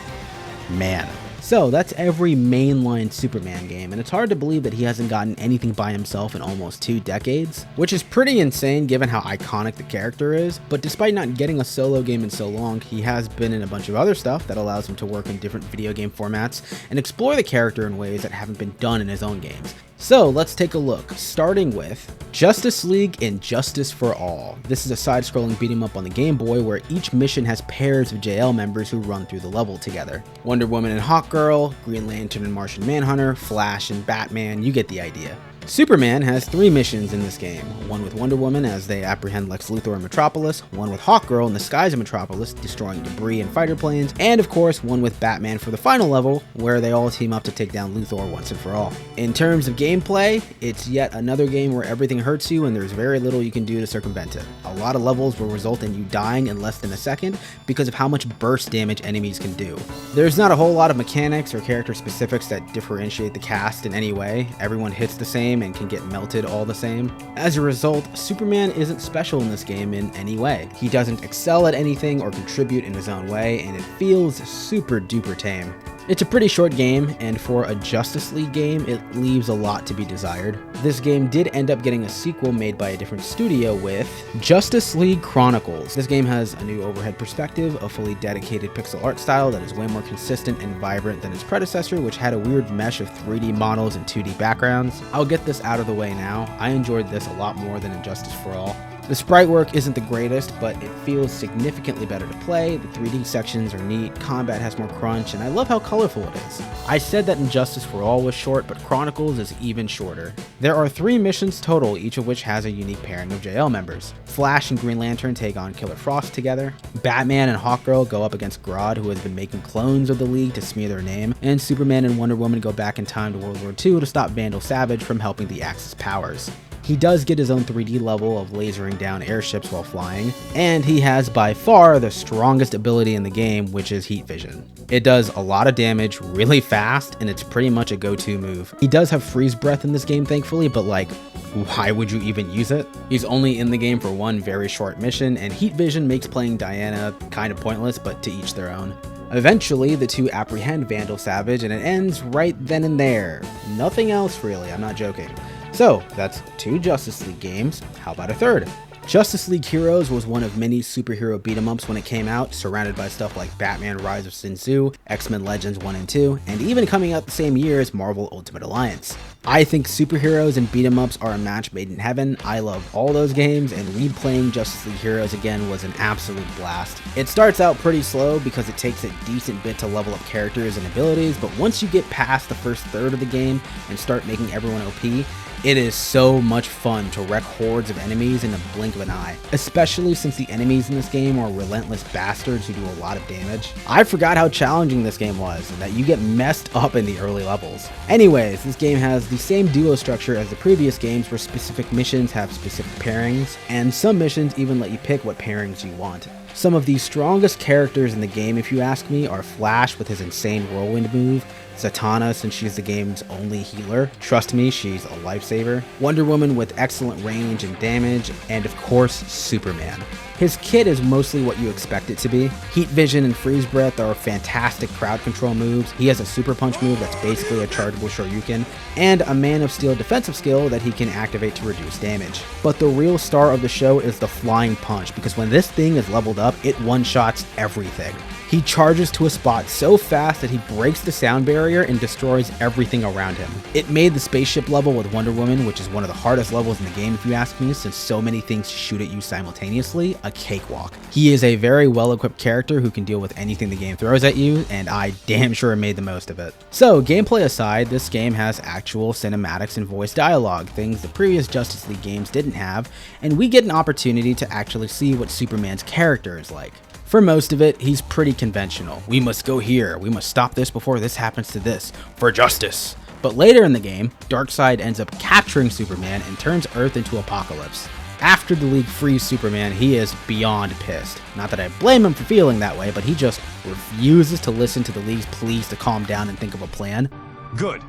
Speaker 1: Man. So that's every mainline Superman game, and it's hard to believe that he hasn't gotten anything by himself in almost 2 decades, which is pretty insane given how iconic the character is. But despite not getting a solo game in so long, he has been in a bunch of other stuff that allows him to work in different video game formats and explore the character in ways that haven't been done in his own games. So let's take a look, starting with Justice League and Justice for All. This is a side-scrolling beat-em-up on the Game Boy where each mission has pairs of JL members who run through the level together. Wonder Woman and Hawkgirl, Green Lantern and Martian Manhunter, Flash and Batman, you get the idea. Superman has 3 missions in this game, one with Wonder Woman as they apprehend Lex Luthor in Metropolis, one with Hawkgirl in the skies of Metropolis destroying debris and fighter planes, and of course one with Batman for the final level where they all team up to take down Luthor once and for all. In terms of gameplay, it's yet another game where everything hurts you and there's very little you can do to circumvent it. A lot of levels will result in you dying in less than a second because of how much burst damage enemies can do. There's not a whole lot of mechanics or character specifics that differentiate the cast in any way. Everyone hits the same and can get melted all the same. As a result, Superman isn't special in this game in any way. He doesn't excel at anything or contribute in his own way, and it feels super duper tame. It's a pretty short game, and for a Justice League game, it leaves a lot to be desired. This game did end up getting a sequel made by a different studio with Justice League Chronicles. This game has a new overhead perspective, a fully dedicated pixel art style that is way more consistent and vibrant than its predecessor, which had a weird mesh of 3D models and 2D backgrounds. I'll get this out of the way now. I enjoyed this a lot more than Injustice for All. The sprite work isn't the greatest, but it feels significantly better to play. The 3D sections are neat, combat has more crunch, and I love how colorful it is. I said that Injustice for All was short, but Chronicles is even shorter. There are 3 missions total, each of which has a unique pairing of JL members. Flash and Green Lantern take on Killer Frost together, Batman and Hawkgirl go up against Grodd, who has been making clones of the League to smear their name, and Superman and Wonder Woman go back in time to World War II to stop Vandal Savage from helping the Axis powers. He does get his own 3D level of lasering down airships while flying, and he has by far the strongest ability in the game, which is heat vision. It does a lot of damage really fast, and it's pretty much a go-to move. He does have freeze breath in this game, thankfully, but like, why would you even use it? He's only in the game for one very short mission, and heat vision makes playing Diana kind of pointless, but to each their own. Eventually, the two apprehend Vandal Savage, and it ends right then and there. Nothing else really, I'm not joking. So, that's 2 Justice League games. How about a third? Justice League Heroes was one of many superhero beat-em-ups when it came out, surrounded by stuff like Batman Rise of Sin Tzu, X-Men Legends 1 and 2, and even coming out the same year as Marvel Ultimate Alliance. I think superheroes and beat-em-ups are a match made in heaven. I love all those games, and replaying Justice League Heroes again was an absolute blast. It starts out pretty slow because it takes a decent bit to level up characters and abilities, but once you get past the first third of the game and start making everyone OP, it is so much fun to wreck hordes of enemies in the blink of an eye, especially since the enemies in this game are relentless bastards who do a lot of damage. I forgot how challenging this game was and that you get messed up in the early levels. Anyways, this game has the same duo structure as the previous games where specific missions have specific pairings, and some missions even let you pick what pairings you want. Some of the strongest characters in the game, if you ask me, are Flash with his insane whirlwind move, Zatanna since she's the game's only healer, trust me, she's a lifesaver, Wonder Woman with excellent range and damage, and of course, Superman. His kit is mostly what you expect it to be. Heat vision and freeze breath are fantastic crowd control moves. He has a super punch move that's basically a chargeable Shoryuken, and a Man of Steel defensive skill that he can activate to reduce damage. But the real star of the show is the flying punch, because when this thing is leveled up, it one-shots everything. He charges to a spot so fast that he breaks the sound barrier and destroys everything around him. It made the spaceship level with Wonder Woman, which is one of the hardest levels in the game if you ask me, since so many things shoot at you simultaneously, a cakewalk. He is a very well-equipped character who can deal with anything the game throws at you, and I damn sure made the most of it. So, gameplay aside, this game has actual cinematics and voice dialogue, things the previous Justice League games didn't have, and we get an opportunity to actually see what Superman's character is like. For most of it, he's pretty conventional. We must go here, we must stop this before this happens to this, for justice. But later in the game, Darkseid ends up capturing Superman and turns Earth into Apokolips. After the League frees Superman, he is beyond pissed. Not that I blame him for feeling that way, but he just refuses to listen to the League's pleas to calm down and think of a plan.
Speaker 3: Good.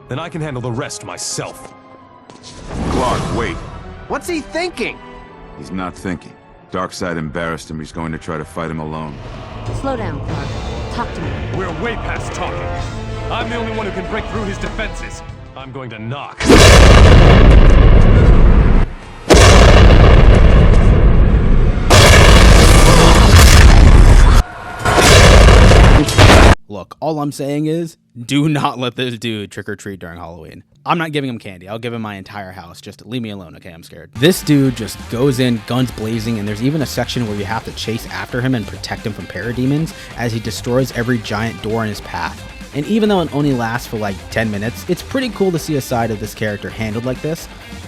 Speaker 3: Then I can handle the rest myself.
Speaker 4: Clark, wait.
Speaker 5: What's he thinking?
Speaker 4: He's not thinking. Darkseid embarrassed him. He's going to try to fight him alone.
Speaker 6: Slow down, Clark. Talk to me.
Speaker 3: We're way past talking. I'm the only one who can break through his defenses. I'm going to knock.
Speaker 1: Look, all I'm saying is, do not let this dude trick or treat during Halloween. I'm not giving him candy. I'll give him my entire house. Just leave me alone, okay? I'm scared. This dude just goes in, guns blazing, and there's even a section where you have to chase after him and protect him from parademons as he destroys every giant door in his path. And even though it only lasts for like 10 minutes, it's pretty cool to see a side of this character handled like this,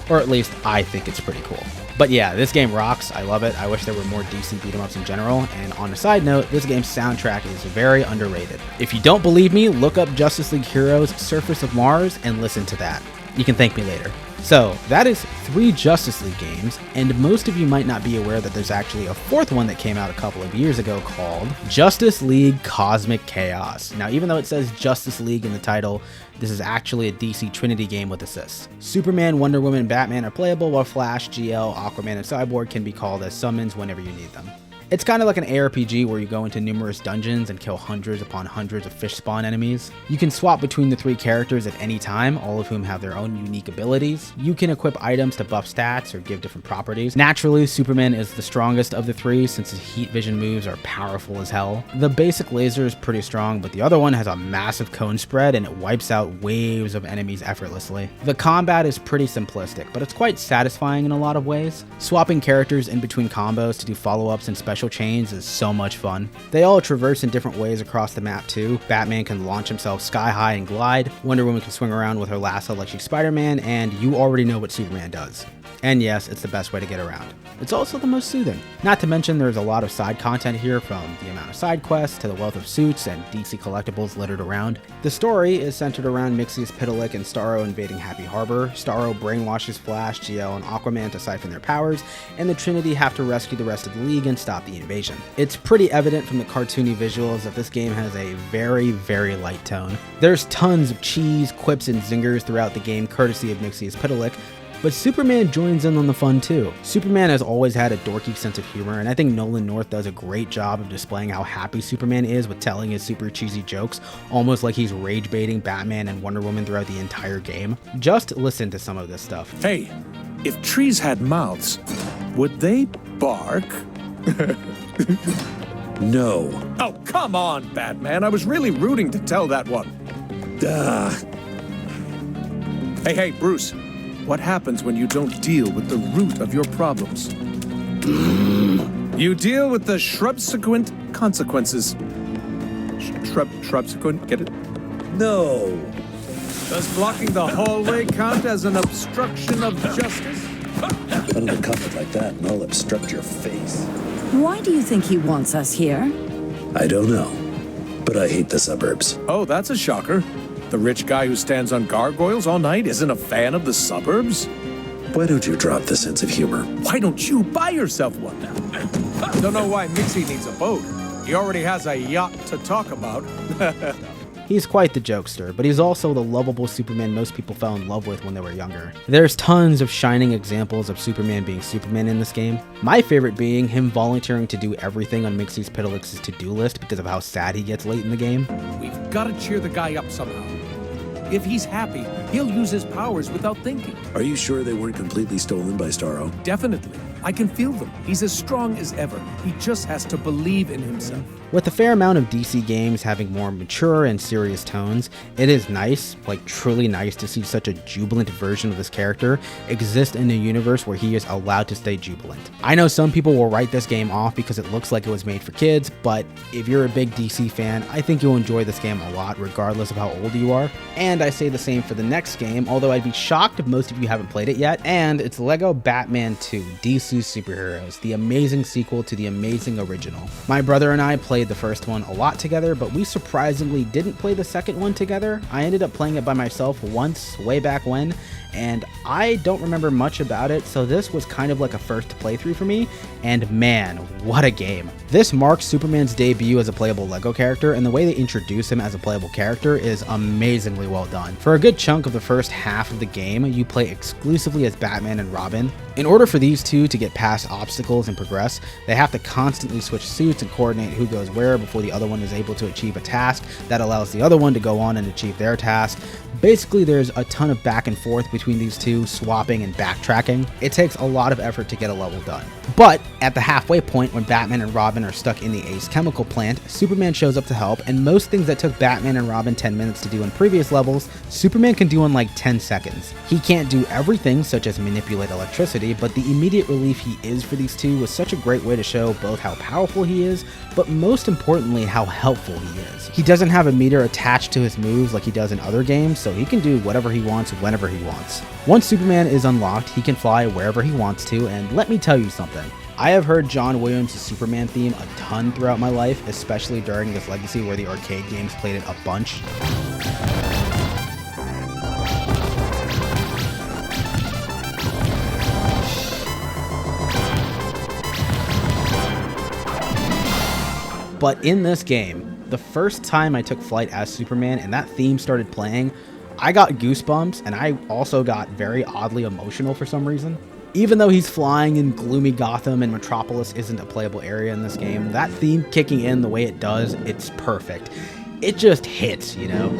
Speaker 1: or at least I think it's pretty cool. But yeah, this game rocks. I love it. I wish there were more DC beat-em-ups in general. And on a side note, this game's soundtrack is very underrated. If you don't believe me, look up Justice League Heroes Surface of Mars and listen to that. You can thank me later. So that is 3 Justice League games, and most of you might not be aware that there's actually a 4th one that came out a couple of years ago called Justice League Cosmic Chaos. Now, even though it says Justice League in the title, this is actually a DC Trinity game with assists. Superman, Wonder Woman, and Batman are playable, while Flash, GL, Aquaman, and Cyborg can be called as summons whenever you need them. It's kind of like an ARPG where you go into numerous dungeons and kill hundreds upon hundreds of fish spawn enemies. You can swap between the 3 characters at any time, all of whom have their own unique abilities. You can equip items to buff stats or give different properties. Naturally, Superman is the strongest of the 3 since his heat vision moves are powerful as hell. The basic laser is pretty strong, but the other one has a massive cone spread and it wipes out waves of enemies effortlessly. The combat is pretty simplistic, but it's quite satisfying in a lot of ways. Swapping characters in between combos to do follow-ups and special chains is so much fun. They all traverse in different ways across the map too. Batman can launch himself sky high and glide, Wonder Woman can swing around with her lasso like she's Spider-Man, and you already know what Superman does. And yes, it's the best way to get around. It's also the most soothing. Not to mention there's a lot of side content here, from the amount of side quests to the wealth of suits and DC collectibles littered around. The story is centered around Mixius Pitalik and Starro invading Happy Harbor. Starro brainwashes Flash, GL, and Aquaman to siphon their powers, and the Trinity have to rescue the rest of the League and stop the invasion. It's pretty evident from the cartoony visuals that this game has a very, very light tone. There's tons of cheese, quips, and zingers throughout the game courtesy of Mixius Pitalik, but Superman joins in on the fun too. Superman has always had a dorky sense of humor, and I think Nolan North does a great job of displaying how happy Superman is with telling his super cheesy jokes, almost like he's rage baiting Batman and Wonder Woman throughout the entire game. Just listen to some of this stuff.
Speaker 7: Hey, if trees had mouths, would they bark? No. Oh, come on, Batman. I was really rooting to tell that one. Duh. Hey, Bruce. What happens when you don't deal with the root of your problems? You deal with the subsequent consequences. Subsequent, get it? No. Does blocking the hallway count as an obstruction of justice?
Speaker 8: Another comment like that and I'll obstruct your face.
Speaker 6: Why do you think he wants us here?
Speaker 8: I don't know, but I hate the suburbs.
Speaker 7: Oh, that's a shocker. The rich guy who stands on gargoyles all night isn't a fan of the suburbs?
Speaker 8: Why don't you drop the sense of humor?
Speaker 7: Why don't you buy yourself one now? Don't know why Mixie needs a boat. He already has a yacht to talk about.
Speaker 1: He's quite the jokester, but he's also the lovable Superman most people fell in love with when they were younger. There's tons of shining examples of Superman being Superman in this game. My favorite being him volunteering to do everything on Mixius Pitalik's to-do list because of how sad he gets late in the game.
Speaker 7: We've got to cheer the guy up somehow. If he's happy, he'll use his powers without thinking.
Speaker 8: Are you sure they weren't completely stolen by Starro?
Speaker 7: Definitely. I can feel them. He's as strong as ever. He just has to believe in himself.
Speaker 1: With a fair amount of DC games having more mature and serious tones, it is nice, like truly nice, to see such a jubilant version of this character exist in a universe where he is allowed to stay jubilant. I know some people will write this game off because it looks like it was made for kids, but if you're a big DC fan, I think you'll enjoy this game a lot regardless of how old you are. And I say the same for the next game, although I'd be shocked if most of you haven't played it yet, and it's Lego Batman 2 DC DC Superheroes, the amazing sequel to the amazing original. My brother and I played the first one a lot together, but we surprisingly didn't play the second one together. I ended up playing it by myself once, way back when, and I don't remember much about it, so this was kind of like a first playthrough for me, and man, what a game. This marks Superman's debut as a playable LEGO character, and the way they introduce him as a playable character is amazingly well done. For a good chunk of the first half of the game, you play exclusively as Batman and Robin. In order for these two to get past obstacles and progress, they have to constantly switch suits and coordinate who goes where before the other one is able to achieve a task that allows the other one to go on and achieve their task. Basically, there's a ton of back and forth between these two, swapping and backtracking. It takes a lot of effort to get a level done. But at the halfway point, when Batman and Robin are stuck in the Ace chemical plant, Superman shows up to help, and most things that took Batman and Robin 10 minutes to do in previous levels, Superman can do in like 10 seconds. He can't do everything, such as manipulate electricity, but the immediate relief he is for these two was such a great way to show both how powerful he is, but most importantly, how helpful he is. He doesn't have a meter attached to his moves like he does in other games, so he can do whatever he wants whenever he wants. Once Superman is unlocked, he can fly wherever he wants to, and let me tell you something. I have heard John Williams' Superman theme a ton throughout my life, especially during this legacy where the arcade games played it a bunch. But in this game, the first time I took flight as Superman and that theme started playing, I got goosebumps, and I also got very oddly emotional for some reason. Even though he's flying in gloomy Gotham and Metropolis isn't a playable area in this game, that theme kicking in the way it does, it's perfect. It just hits, you know?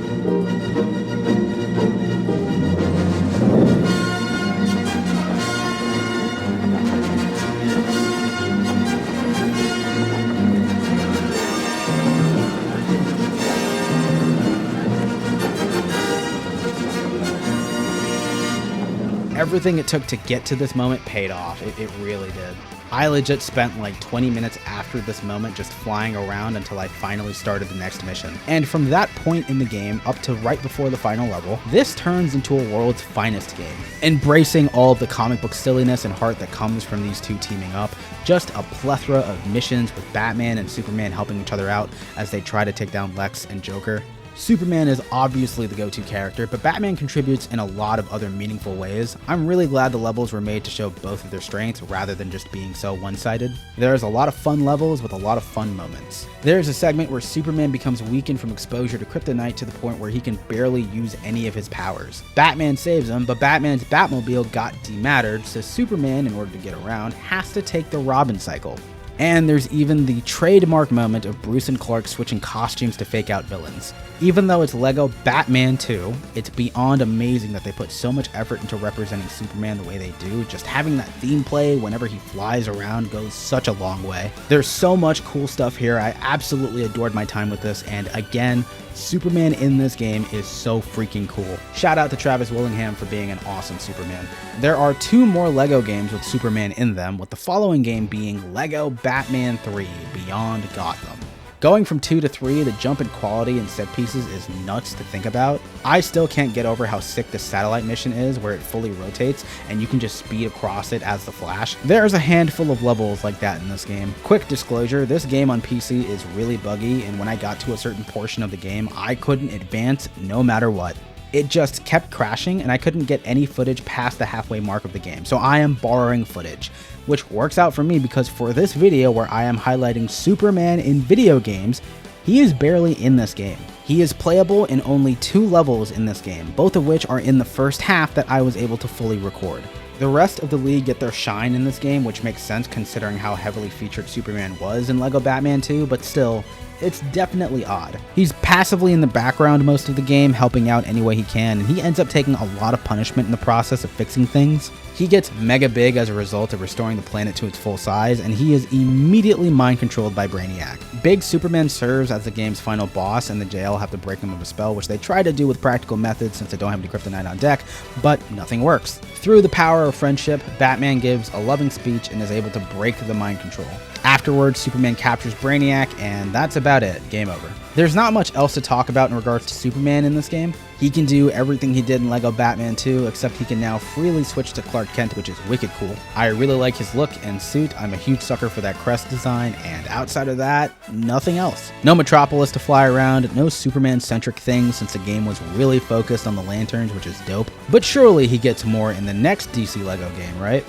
Speaker 1: Everything it took to get to this moment paid off. It really did. I legit spent like 20 minutes after this moment just flying around until I finally started the next mission. And from that point in the game up to right before the final level, this turns into a world's finest game. Embracing all of the comic book silliness and heart that comes from these two teaming up, just a plethora of missions with Batman and Superman helping each other out as they try to take down Lex and Joker. Superman is obviously the go-to character, but Batman contributes in a lot of other meaningful ways. I'm really glad the levels were made to show both of their strengths rather than just being so one-sided. There's a lot of fun levels with a lot of fun moments. There's a segment where Superman becomes weakened from exposure to kryptonite to the point where he can barely use any of his powers. Batman saves him, but Batman's Batmobile got demattered, so Superman, in order to get around, has to take the Robin cycle. And there's even the trademark moment of Bruce and Clark switching costumes to fake out villains. Even though it's LEGO Batman 2, it's beyond amazing that they put so much effort into representing Superman the way they do. Just having that theme play whenever he flies around goes such a long way. There's so much cool stuff here. I absolutely adored my time with this, and again, Superman in this game is so freaking cool. Shout out to Travis Willingham for being an awesome Superman. There are 2 more LEGO games with Superman in them, with the following game being LEGO Batman 3 Beyond Gotham. Going from 2 to 3, the jump in quality and set pieces is nuts to think about. I still can't get over how sick the satellite mission is, where it fully rotates and you can just speed across it as the Flash. There's a handful of levels like that in this game. Quick disclosure, this game on PC is really buggy, and when I got to a certain portion of the game, I couldn't advance no matter what. It just kept crashing and I couldn't get any footage past the halfway mark of the game, so I am borrowing footage, which works out for me because for this video where I am highlighting Superman in video games, he is barely in this game. He is playable in only 2 levels in this game, both of which are in the first half that I was able to fully record. The rest of the league get their shine in this game, which makes sense considering how heavily featured Superman was in LEGO Batman 2, but still, it's definitely odd. He's passively in the background most of the game, helping out any way he can, and he ends up taking a lot of punishment in the process of fixing things. He gets mega big as a result of restoring the planet to its full size, and he is immediately mind-controlled by Brainiac. Big Superman serves as the game's final boss, and the jail have to break him of a spell, which they try to do with practical methods since they don't have any kryptonite on deck, but nothing works. Through the power of friendship, Batman gives a loving speech and is able to break the mind control. Afterwards, Superman captures Brainiac, and that's about it. Game over. There's not much else to talk about in regards to Superman in this game. He can do everything he did in LEGO Batman 2, except he can now freely switch to Clark Kent, which is wicked cool. I really like his look and suit. I'm a huge sucker for that crest design, and outside of that, nothing else. No Metropolis to fly around, no Superman-centric things since the game was really focused on the lanterns, which is dope. But surely he gets more in the next DC LEGO game, right?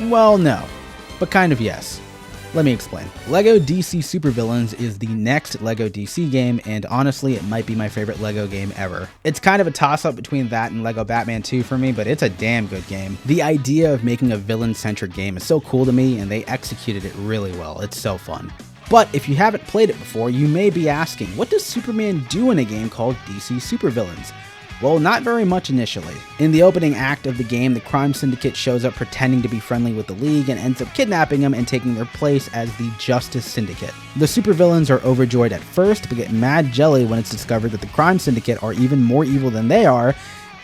Speaker 1: Well, no, but kind of yes. Let me explain. LEGO DC Supervillains is the next LEGO DC game, and honestly, it might be my favorite LEGO game ever. It's kind of a toss-up between that and LEGO Batman 2 for me, but it's a damn good game. The idea of making a villain-centric game is so cool to me, and they executed it really well. It's so fun. But if you haven't played it before, you may be asking, what does Superman do in a game called DC Supervillains? Well, not very much initially. In the opening act of the game, the crime syndicate shows up pretending to be friendly with the League and ends up kidnapping them and taking their place as the Justice Syndicate. The supervillains are overjoyed at first, but get mad jelly when it's discovered that the crime syndicate are even more evil than they are,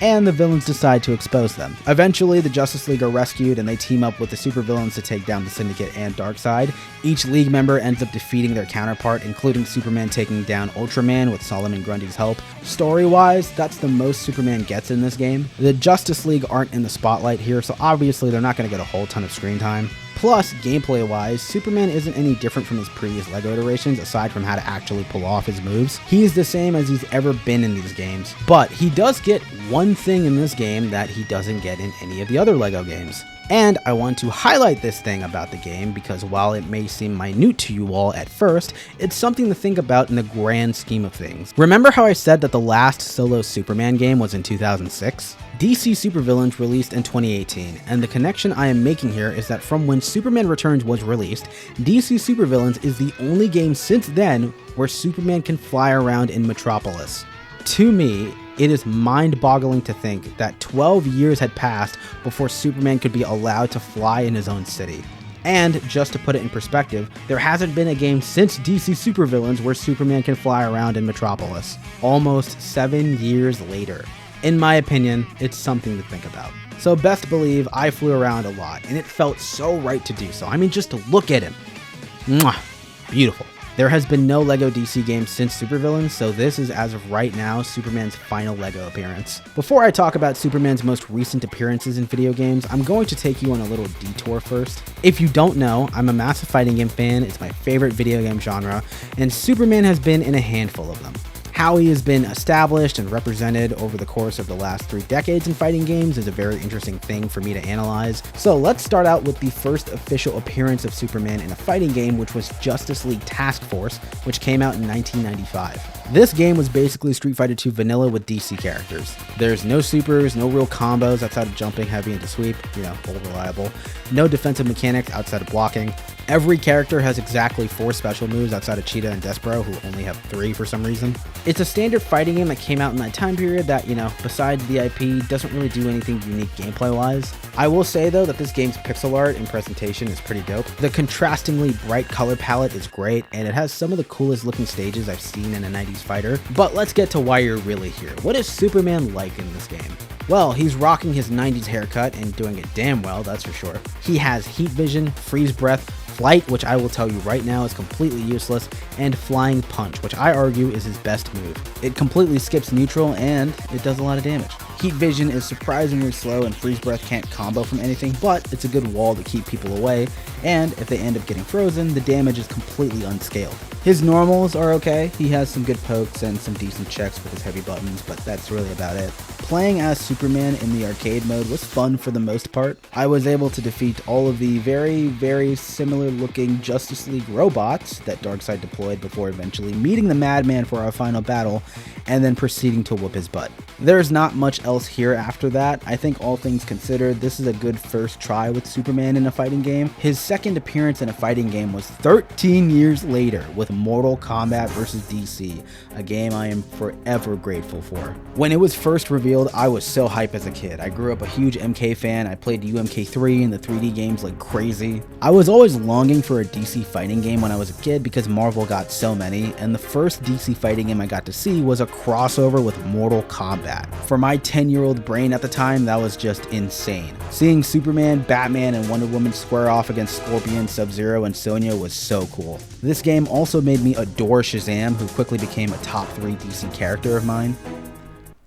Speaker 1: and the villains decide to expose them. Eventually, the Justice League are rescued and they team up with the supervillains to take down the Syndicate and Darkseid. Each League member ends up defeating their counterpart, including Superman taking down Ultraman with Solomon Grundy's help. Story-wise, that's the most Superman gets in this game. The Justice League aren't in the spotlight here, so obviously they're not going to get a whole ton of screen time. Plus, gameplay-wise, Superman isn't any different from his previous LEGO iterations aside from how to actually pull off his moves. He's the same as he's ever been in these games, but he does get one thing in this game that he doesn't get in any of the other LEGO games. And I want to highlight this thing about the game because while it may seem minute to you all at first, it's something to think about in the grand scheme of things. Remember how I said that the last solo Superman game was in 2006? DC Supervillains released in 2018, and the connection I am making here is that from when Superman Returns was released, DC Supervillains is the only game since then where Superman can fly around in Metropolis. To me, it is mind-boggling to think that 12 years had passed before Superman could be allowed to fly in his own city. And, just to put it in perspective, there hasn't been a game since DC Supervillains where Superman can fly around in Metropolis. Almost 7 years later. In my opinion, it's something to think about. So best believe I flew around a lot, and it felt so right to do so. I mean, just to look at him. Mwah! Beautiful. There has been no LEGO DC game since Supervillains, so this is, as of right now, Superman's final LEGO appearance. Before I talk about Superman's most recent appearances in video games, I'm going to take you on a little detour first. If you don't know, I'm a massive fighting game fan, it's my favorite video game genre, and Superman has been in a handful of them. How he has been established and represented over the course of the last 3 decades in fighting games is a very interesting thing for me to analyze. So let's start out with the first official appearance of Superman in a fighting game, which was Justice League Task Force, which came out in 1995. This game was basically Street Fighter 2 vanilla with DC characters. There's no supers, no real combos outside of jumping heavy into sweep, old reliable. No defensive mechanics outside of blocking. Every character has exactly 4 special moves outside of Cheetah and Despero, who only have 3 for some reason. It's a standard fighting game that came out in that time period that, besides the IP, doesn't really do anything unique gameplay-wise. I will say, though, that this game's pixel art and presentation is pretty dope. The contrastingly bright color palette is great, and it has some of the coolest looking stages I've seen in a 90s fighter. But let's get to why you're really here. What is Superman like in this game? Well, he's rocking his 90s haircut and doing it damn well, that's for sure. He has heat vision, freeze breath, flight, which I will tell you right now is completely useless, and flying punch, which I argue is his best move. It completely skips neutral and it does a lot of damage. Heat vision is surprisingly slow and freeze breath can't combo from anything, but it's a good wall to keep people away, and if they end up getting frozen, the damage is completely unscaled. His normals are okay, he has some good pokes and some decent checks with his heavy buttons, but that's really about it. Playing as Superman in the arcade mode was fun for the most part. I was able to defeat all of the very, very similar looking Justice League robots that Darkseid deployed before eventually meeting the Madman for our final battle, and then proceeding to whoop his butt. There's not much else here after that. I think all things considered, this is a good first try with Superman in a fighting game. His second appearance in a fighting game was 13 years later with Mortal Kombat vs. DC, a game I am forever grateful for. When it was first revealed, I was so hype as a kid. I grew up a huge MK fan. I played UMK3 and the 3D games like crazy. I was always longing for a DC fighting game when I was a kid because Marvel got so many, and the first DC fighting game I got to see was a crossover with Mortal Kombat. For my 10 10-year-old brain at the time, that was just insane. Seeing Superman, Batman, and Wonder Woman square off against Scorpion, Sub-Zero, and Sonya was so cool. This game also made me adore Shazam, who quickly became a top 3 DC character of mine.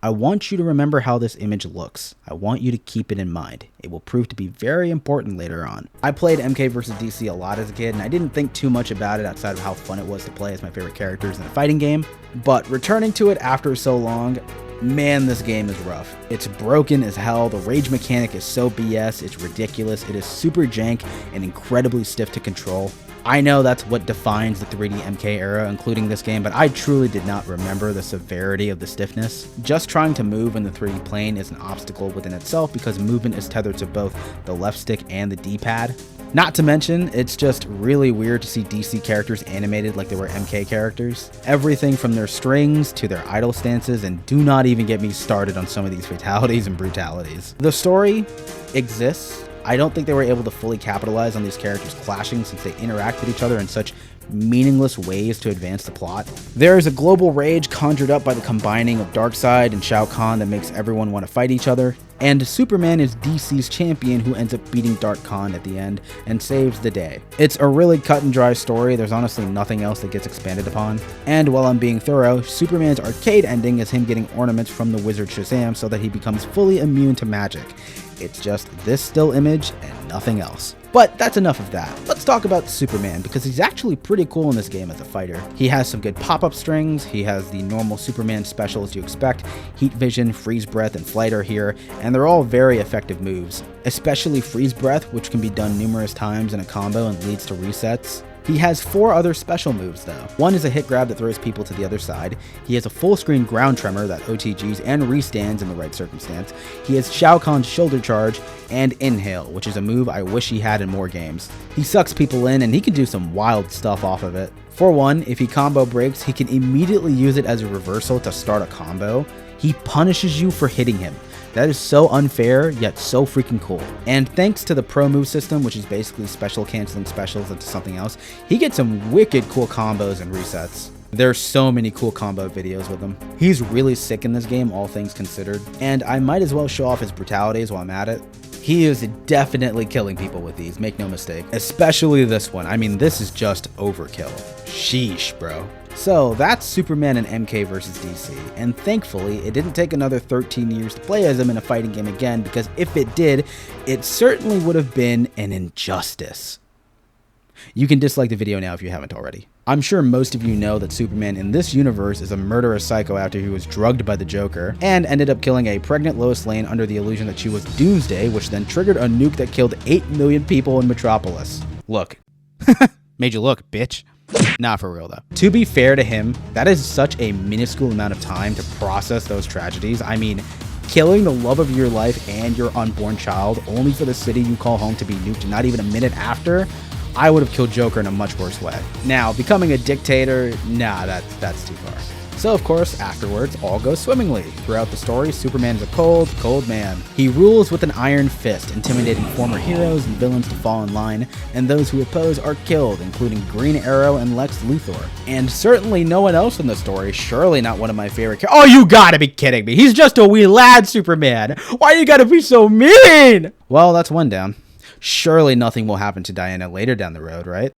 Speaker 1: I want you to remember how this image looks. I want you to keep it in mind. It will prove to be very important later on. I played MK vs. DC a lot as a kid, and I didn't think too much about it outside of how fun it was to play as my favorite characters in a fighting game. But returning to it after so long, man, this game is rough. It's broken as hell. The rage mechanic is so BS, it's ridiculous. It is super jank and incredibly stiff to control. I know that's what defines the 3D MK era, including this game, but I truly did not remember the severity of the stiffness. Just trying to move in the 3D plane is an obstacle within itself because movement is tethered to both the left stick and the D-pad. Not to mention, it's just really weird to see DC characters animated like they were MK characters. Everything from their strings to their idle stances, and do not even get me started on some of these fatalities and brutalities. The story exists. I don't think they were able to fully capitalize on these characters clashing since they interact with each other in such meaningless ways to advance the plot. There is a global rage conjured up by the combining of Darkseid and Shao Kahn that makes everyone want to fight each other, and Superman is DC's champion who ends up beating Dark Kahn at the end and saves the day. It's a really cut and dry story. There's honestly nothing else that gets expanded upon. And while I'm being thorough, Superman's arcade ending is him getting ornaments from the wizard Shazam so that he becomes fully immune to magic. It's just this still image and nothing else. But that's enough of that. Let's talk about Superman, because he's actually pretty cool in this game as a fighter. He has some good pop-up strings, he has the normal Superman specials you expect, Heat Vision, Freeze Breath, and Flight are here, and they're all very effective moves, especially Freeze Breath, which can be done numerous times in a combo and leads to resets. He has 4 other special moves though. One is a hit grab that throws people to the other side. He has a full screen ground tremor that OTGs and restands in the right circumstance. He has Shao Kahn's shoulder charge and inhale, which is a move I wish he had in more games. He sucks people in and he can do some wild stuff off of it. For one, if he combo breaks, he can immediately use it as a reversal to start a combo. He punishes you for hitting him. That is so unfair, yet so freaking cool. And thanks to the pro move system, which is basically special canceling specials into something else, he gets some wicked cool combos and resets. There's so many cool combo videos with him. He's really sick in this game, all things considered. And I might as well show off his brutalities while I'm at it. He is definitely killing people with these, make no mistake. Especially this one. I mean, this is just overkill. Sheesh, bro. So that's Superman and MK vs. DC, and thankfully it didn't take another 13 years to play as him in a fighting game again, because if it did, it certainly would have been an injustice. You can dislike the video now if you haven't already. I'm sure most of you know that Superman in this universe is a murderous psycho after he was drugged by the Joker, and ended up killing a pregnant Lois Lane under the illusion that she was Doomsday, which then triggered a nuke that killed 8 million people in Metropolis. Look. Made you look, bitch. Not for real though. To be fair to him, that is such a minuscule amount of time to process those tragedies. I mean, killing the love of your life and your unborn child only for the city you call home to be nuked not even a minute after, I would have killed Joker in a much worse way. Now, becoming a dictator, nah, that's too far. So of course, afterwards, all goes swimmingly. Throughout the story, Superman is a cold, cold man. He rules with an iron fist, intimidating former heroes and villains to fall in line, and those who oppose are killed, including Green Arrow and Lex Luthor. And certainly no one else in the story, surely not one of my favorite characters. Oh, you gotta be kidding me. He's just a wee lad, Superman. Why you gotta be so mean? Well, that's one down. Surely nothing will happen to Diana later down the road, right?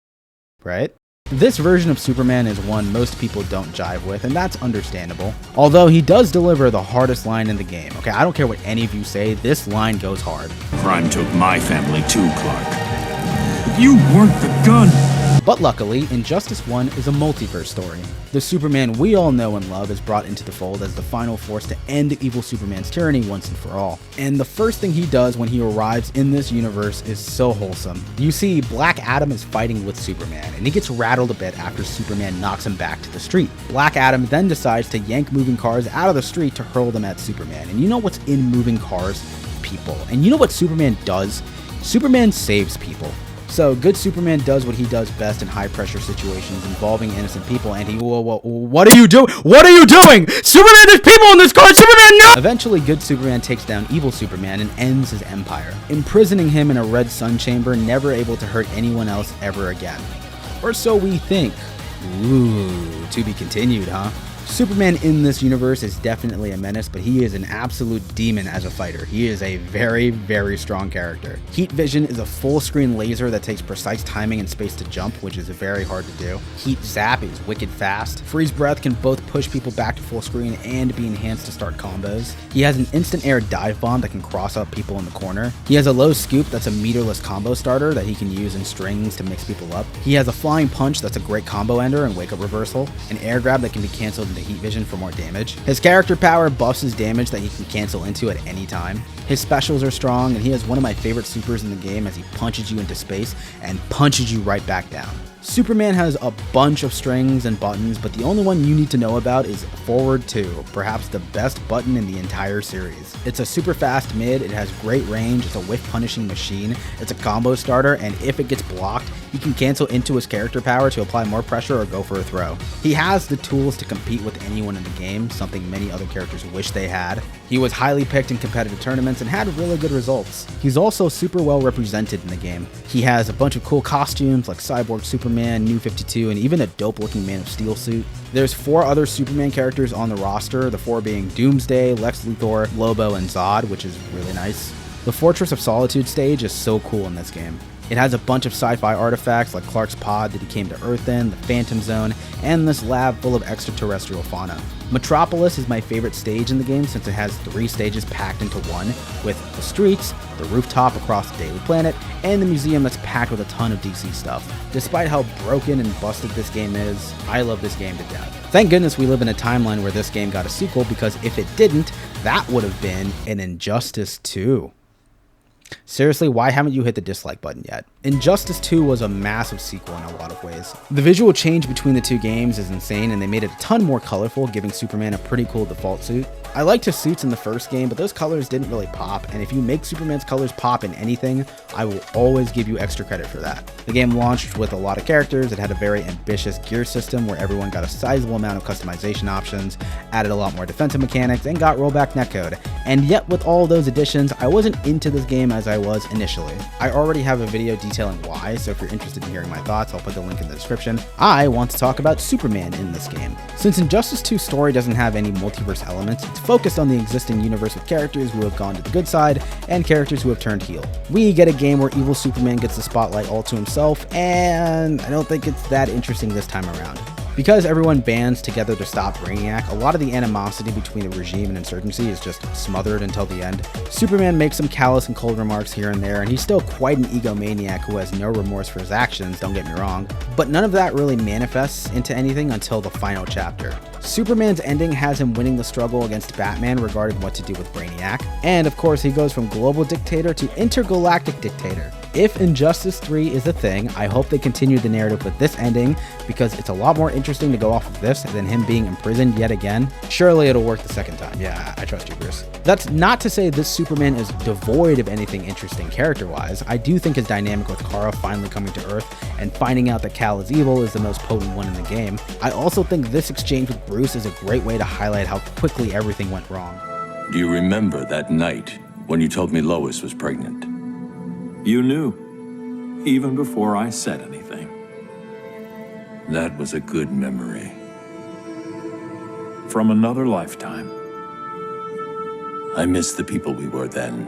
Speaker 1: Right? This version of Superman is one most people don't jive with, and that's understandable. Although he does deliver the hardest line in the game. Okay, I don't care what any of you say, this line goes hard.
Speaker 8: Crime took my family too, Clark. You weren't the gun!
Speaker 1: But luckily, Injustice 1 is a multiverse story. The Superman we all know and love is brought into the fold as the final force to end evil Superman's tyranny once and for all. And the first thing he does when he arrives in this universe is so wholesome. You see, Black Adam is fighting with Superman, and he gets rattled a bit after Superman knocks him back to the street. Black Adam then decides to yank moving cars out of the street to hurl them at Superman. And you know what's in moving cars? People. And you know what Superman does? Superman saves people. So, good Superman does what he does best in high-pressure situations involving innocent people, and he... Whoa, what are you doing? What are you doing? Superman, there's people in this car! Superman, no! Eventually, good Superman takes down evil Superman and ends his empire, imprisoning him in a red sun chamber, never able to hurt anyone else ever again. Or so we think. Ooh, to be continued, huh? Superman in this universe is definitely a menace, but he is an absolute demon as a fighter. He is a very, very strong character. Heat Vision is a full screen laser that takes precise timing and space to jump, which is very hard to do. Heat Zap is wicked fast. Freeze Breath can both push people back to full screen and be enhanced to start combos. He has an instant air dive bomb that can cross up people in the corner. He has a low scoop that's a meterless combo starter that he can use in strings to mix people up. He has a flying punch that's a great combo ender and wake up reversal. An air grab that can be canceled into Heat Vision for more damage. His character power buffs his damage that he can cancel into at any time. His specials are strong, and he has one of my favorite supers in the game as he punches you into space and punches you right back down. Superman has a bunch of strings and buttons, but the only one you need to know about is forward 2, perhaps the best button in the entire series. It's a super fast mid, it has great range, it's a whiff punishing machine, it's a combo starter, and if it gets blocked, he can cancel into his character power to apply more pressure or go for a throw. He has the tools to compete with anyone in the game, something many other characters wish they had. He was highly picked in competitive tournaments and had really good results. He's also super well represented in the game. He has a bunch of cool costumes like Cyborg Superman, New 52, and even a dope looking Man of Steel suit. There's 4 other Superman characters on the roster, the 4 being Doomsday, Lex Luthor, Lobo, and Zod, which is really nice. The Fortress of Solitude stage is so cool in this game. It has a bunch of sci-fi artifacts like Clark's pod that he came to Earth in, the Phantom Zone, and this lab full of extraterrestrial fauna. Metropolis is my favorite stage in the game since it has 3 stages packed into one, with the streets, the rooftop across the Daily Planet, and the museum that's packed with a ton of DC stuff. Despite how broken and busted this game is, I love this game to death. Thank goodness we live in a timeline where this game got a sequel, because if it didn't, that would have been an Injustice 2. Seriously, why haven't you hit the dislike button yet? Injustice 2 was a massive sequel in a lot of ways. The visual change between the two games is insane, and they made it a ton more colorful, giving Superman a pretty cool default suit. I liked his suits in the first game, but those colors didn't really pop, and if you make Superman's colors pop in anything, I will always give you extra credit for that. The game launched with a lot of characters, it had a very ambitious gear system where everyone got a sizable amount of customization options, added a lot more defensive mechanics, and got rollback netcode. And yet with all those additions, I wasn't into this game as I was initially. I already have a video detailing why, so if you're interested in hearing my thoughts, I'll put the link in the description. I want to talk about Superman in this game. Since Injustice 2's story doesn't have any multiverse elements, it's focused on the existing universe with characters who have gone to the good side and characters who have turned heel. We get a game where evil Superman gets the spotlight all to himself, and I don't think it's that interesting this time around. Because everyone bands together to stop Brainiac, a lot of the animosity between the regime and insurgency is just smothered until the end. Superman makes some callous and cold remarks here and there, and he's still quite an egomaniac who has no remorse for his actions, don't get me wrong, but none of that really manifests into anything until the final chapter. Superman's ending has him winning the struggle against Batman regarding what to do with Brainiac, and of course he goes from global dictator to intergalactic dictator. If Injustice 3 is a thing, I hope they continue the narrative with this ending, because it's a lot more interesting to go off of this than him being imprisoned yet again. Surely it'll work the second time. Yeah, I trust you, Bruce. That's not to say this Superman is devoid of anything interesting character-wise. I do think his dynamic with Kara finally coming to Earth and finding out that Kal is evil is the most potent one in the game. I also think this exchange with Bruce is a great way to highlight how quickly everything went wrong.
Speaker 5: Do you remember that night when you told me Lois was pregnant?
Speaker 8: You knew, even before I said anything.
Speaker 5: That was a good memory.
Speaker 8: From another lifetime.
Speaker 5: I miss the people we were then.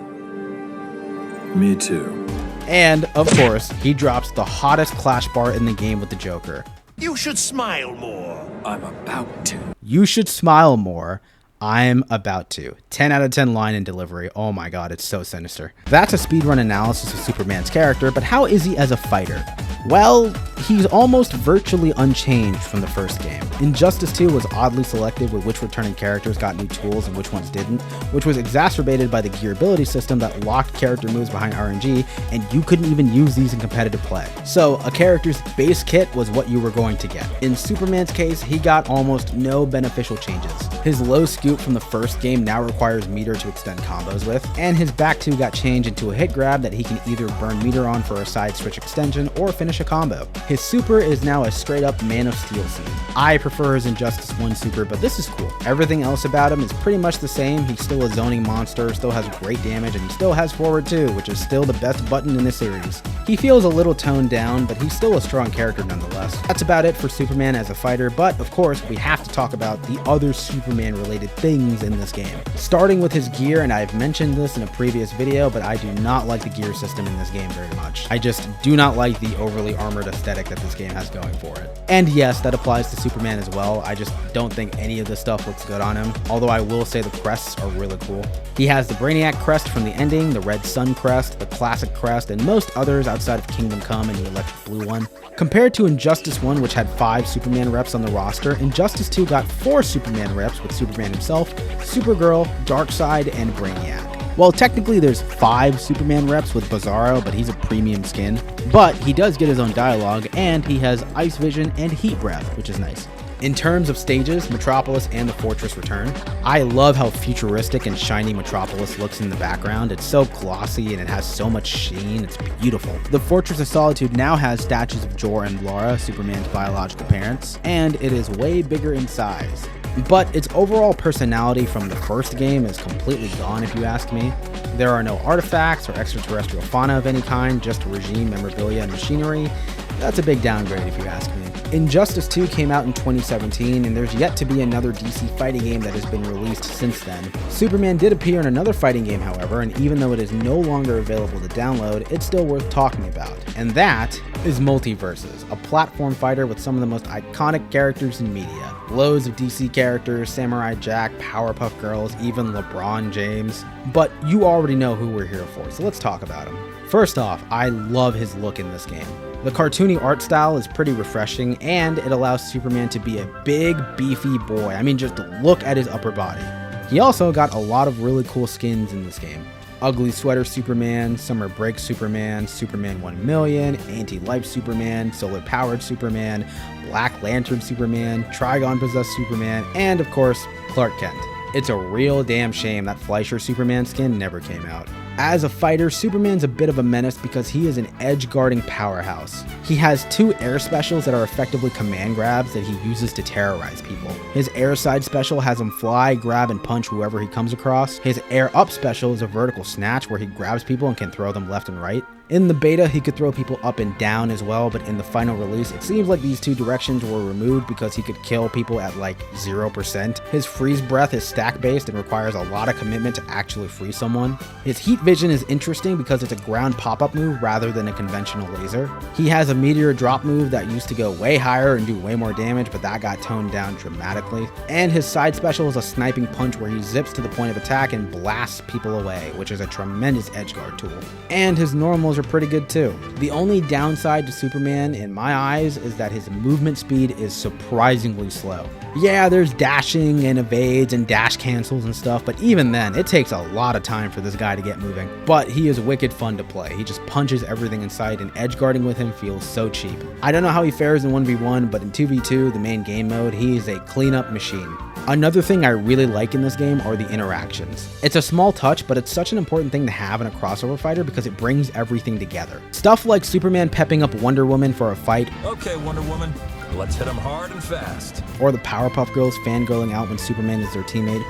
Speaker 8: Me too.
Speaker 1: And, of course, he drops the hottest clash bar in the game with the Joker.
Speaker 9: You should smile more.
Speaker 8: I'm about to.
Speaker 1: You should smile more. I'm about to. 10 out of 10 line and delivery. Oh my god, it's so sinister. That's a speedrun analysis of Superman's character, but how is he as a fighter? Well, he's almost virtually unchanged from the first game. Injustice 2 was oddly selective with which returning characters got new tools and which ones didn't, which was exacerbated by the gear ability system that locked character moves behind RNG, and you couldn't even use these in competitive play. So a character's base kit was what you were going to get. In Superman's case, he got almost no beneficial changes. His low scoop from the first game now requires meter to extend combos with, and his back two got changed into a hit grab that he can either burn meter on for a side switch extension or finish a combo. His super is now a straight up Man of Steel suit. I prefer his Injustice 1 super, but this is cool. Everything else about him is pretty much the same. He's still a zoning monster, still has great damage, and he still has forward 2, which is still the best button in this series. He feels a little toned down, but he's still a strong character nonetheless. That's about it for Superman as a fighter, but of course, we have to talk about the other Superman-related things in this game. Starting with his gear, and I've mentioned this in a previous video, but I do not like the gear system in this game very much. I just do not like the overly armored aesthetic that this game has going for it. And yes, that applies to Superman as well. I just don't think any of this stuff looks good on him, although I will say the crests are really cool. He has the Brainiac crest from the ending, the Red Sun crest, the Classic crest, and most others outside of Kingdom Come and the Electric Blue one. Compared to Injustice 1, which had 5 Superman reps on the roster, Injustice 2 got 4 Superman reps with Superman himself, Supergirl, Darkseid, and Brainiac. Well, technically there's 5 Superman reps with Bizarro, but he's a premium skin. But he does get his own dialogue, and he has Ice Vision and Heat Breath, which is nice. In terms of stages, Metropolis and the Fortress return. I love how futuristic and shiny Metropolis looks in the background. It's so glossy and it has so much sheen, it's beautiful. The Fortress of Solitude now has statues of Jor and Lara, Superman's biological parents, and it is way bigger in size. But its overall personality from the first game is completely gone if you ask me. There are no artifacts or extraterrestrial fauna of any kind, just regime memorabilia and machinery. That's a big downgrade if you ask me. Injustice 2 came out in 2017, and there's yet to be another DC fighting game that has been released since then. Superman did appear in another fighting game, however, and even though it is no longer available to download, it's still worth talking about. And that is Multiversus, a platform fighter with some of the most iconic characters in media. Loads of DC characters, Samurai Jack, Powerpuff Girls, even LeBron James. But you already know who we're here for, so let's talk about him. First off, I love his look in this game. The cartoony art style is pretty refreshing, and it allows Superman to be a big, beefy boy. I mean, just look at his upper body. He also got a lot of really cool skins in this game. Ugly Sweater Superman, Summer Break Superman, Superman 1 Million, Anti-Life Superman, Solar Powered Superman, Black Lantern Superman, Trigon Possessed Superman, and of course, Clark Kent. It's a real damn shame that Fleischer Superman skin never came out. As a fighter, Superman's a bit of a menace because he is an edge-guarding powerhouse. He has 2 air specials that are effectively command grabs that he uses to terrorize people. His air side special has him fly, grab, and punch whoever he comes across. His air up special is a vertical snatch where he grabs people and can throw them left and right. In the beta, he could throw people up and down as well, but in the final release, it seems like these 2 directions were removed because he could kill people at like 0%. His freeze breath is stack-based and requires a lot of commitment to actually free someone. His heat vision is interesting because it's a ground pop-up move rather than a conventional laser. He has a meteor drop move that used to go way higher and do way more damage, but that got toned down dramatically. And his side special is a sniping punch where he zips to the point of attack and blasts people away, which is a tremendous edgeguard tool. And his normals are pretty good too. The only downside to Superman in my eyes is that his movement speed is surprisingly slow. Yeah, there's dashing and evades and dash cancels and stuff, but even then, it takes a lot of time for this guy to get moving. But he is wicked fun to play. He just punches everything in sight, and edge guarding with him feels so cheap. I don't know how he fares in 1v1, but in 2v2, the main game mode, he is a cleanup machine. Another thing I really like in this game are the interactions. It's a small touch, but it's such an important thing to have in a crossover fighter because it brings everything together. Stuff like Superman pepping up Wonder Woman for a fight.
Speaker 3: Okay, Wonder Woman, let's hit him hard and fast.
Speaker 1: Or the Powerpuff Girls fangirling out when Superman is their teammate.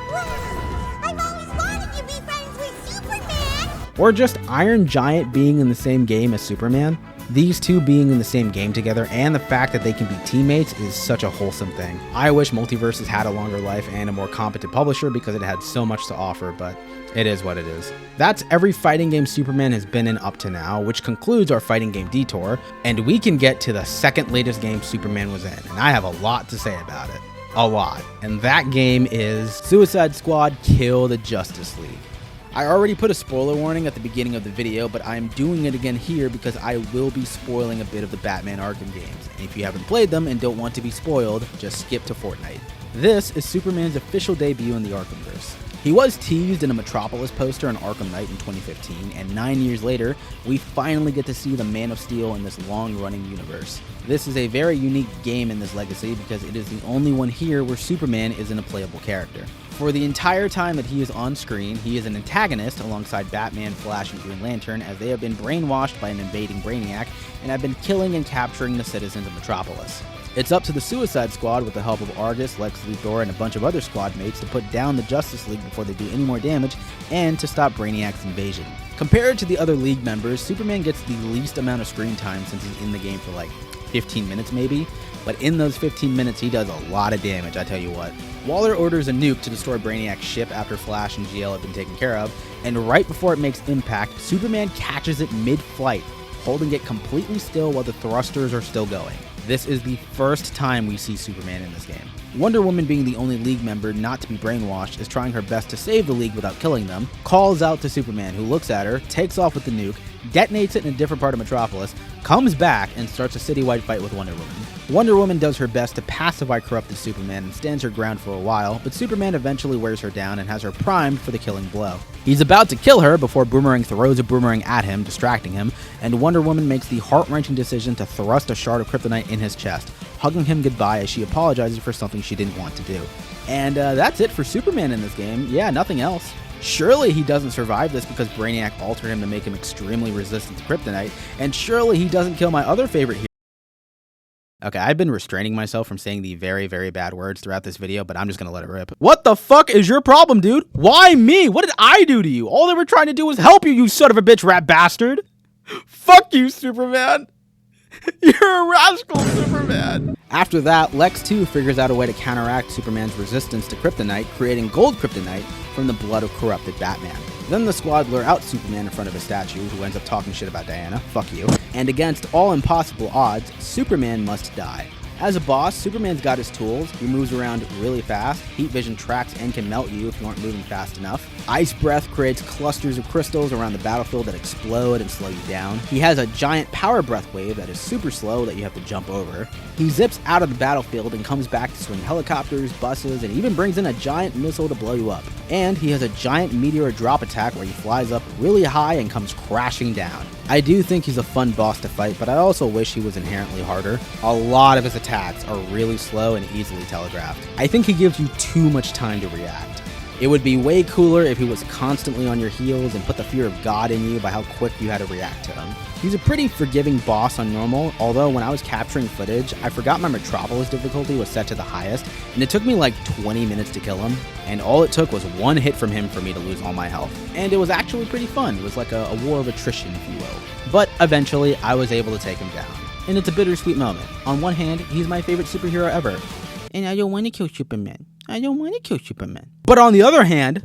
Speaker 10: I've always wanted to be friends with Superman!
Speaker 1: Or just Iron Giant being in the same game as Superman. These 2 being in the same game together and the fact that they can be teammates is such a wholesome thing. I wish Multiversus had a longer life and a more competent publisher because it had so much to offer, but it is what it is. That's every fighting game Superman has been in up to now, which concludes our fighting game detour, and we can get to the second latest game Superman was in, and I have a lot to say about it. A lot. And that game is Suicide Squad Kill the Justice League. I already put a spoiler warning at the beginning of the video, but I'm doing it again here because I will be spoiling a bit of the Batman Arkham games. And if you haven't played them and don't want to be spoiled, just skip to Fortnite. This is Superman's official debut in the Arkhamverse. He was teased in a Metropolis poster on Arkham Knight in 2015, and 9 years later, we finally get to see the Man of Steel in this long-running universe. This is a very unique game in this legacy because it is the only one here where Superman isn't a playable character. For the entire time that he is on screen, he is an antagonist alongside Batman, Flash, and Green Lantern as they have been brainwashed by an invading Brainiac and have been killing and capturing the citizens of Metropolis. It's up to the Suicide Squad with the help of Argus, Lex Luthor, and a bunch of other squad mates to put down the Justice League before they do any more damage and to stop Brainiac's invasion. Compared to the other League members, Superman gets the least amount of screen time since he's in the game for like 15 minutes maybe, but in those 15 minutes he does a lot of damage, I tell you what. Waller orders a nuke to destroy Brainiac's ship after Flash and GL have been taken care of, and right before it makes impact, Superman catches it mid-flight, holding it completely still while the thrusters are still going. This is the first time we see Superman in this game. Wonder Woman, being the only League member not to be brainwashed, is trying her best to save the League without killing them, calls out to Superman, who looks at her, takes off with the nuke, detonates it in a different part of Metropolis, comes back, and starts a citywide fight with Wonder Woman. Wonder Woman does her best to pacify corrupted Superman and stands her ground for a while, but Superman eventually wears her down and has her primed for the killing blow. He's about to kill her before Boomerang throws a boomerang at him, distracting him, and Wonder Woman makes the heart-wrenching decision to thrust a shard of kryptonite in his chest, hugging him goodbye as she apologizes for something she didn't want to do. And that's it for Superman in this game. Yeah, nothing else. Surely he doesn't survive this because Brainiac altered him to make him extremely resistant to kryptonite, and surely he doesn't kill my other favorite hero. Okay, I've been restraining myself from saying the very, very bad words throughout this video, but I'm just gonna let it rip. What the fuck is your problem, dude? Why me? What did I do to you? All they were trying to do was help you, you son of a bitch rat bastard! Fuck you, Superman! You're a rascal, Superman! After that, Lex 2 figures out a way to counteract Superman's resistance to kryptonite, creating gold kryptonite from the blood of corrupted Batman. Then the squad lure out Superman in front of a statue, who ends up talking shit about Diana, fuck you, and against all impossible odds, Superman must die. As a boss, Superman's got his tools. He moves around really fast. Heat vision tracks and can melt you if you aren't moving fast enough. Ice breath creates clusters of crystals around the battlefield that explode and slow you down. He has a giant power breath wave that is super slow that you have to jump over. He zips out of the battlefield and comes back to swing helicopters, buses, and even brings in a giant missile to blow you up. And he has a giant meteor drop attack where he flies up really high and comes crashing down. I do think he's a fun boss to fight, but I also wish he was inherently harder. A lot of his attacks are really slow and easily telegraphed. I think he gives you too much time to react. It would be way cooler if he was constantly on your heels and put the fear of God in you by how quick you had to react to him. He's a pretty forgiving boss on normal, although when I was capturing footage, I forgot my Metropolis difficulty was set to the highest, and it took me like 20 minutes to kill him, and all it took was one hit from him for me to lose all my health. And it was actually pretty fun. It was like a war of attrition, if you will. But eventually, I was able to take him down. And it's a bittersweet moment. On one hand, he's my favorite superhero ever. And I don't want to kill Superman. I don't want to kill Superman. But on the other hand,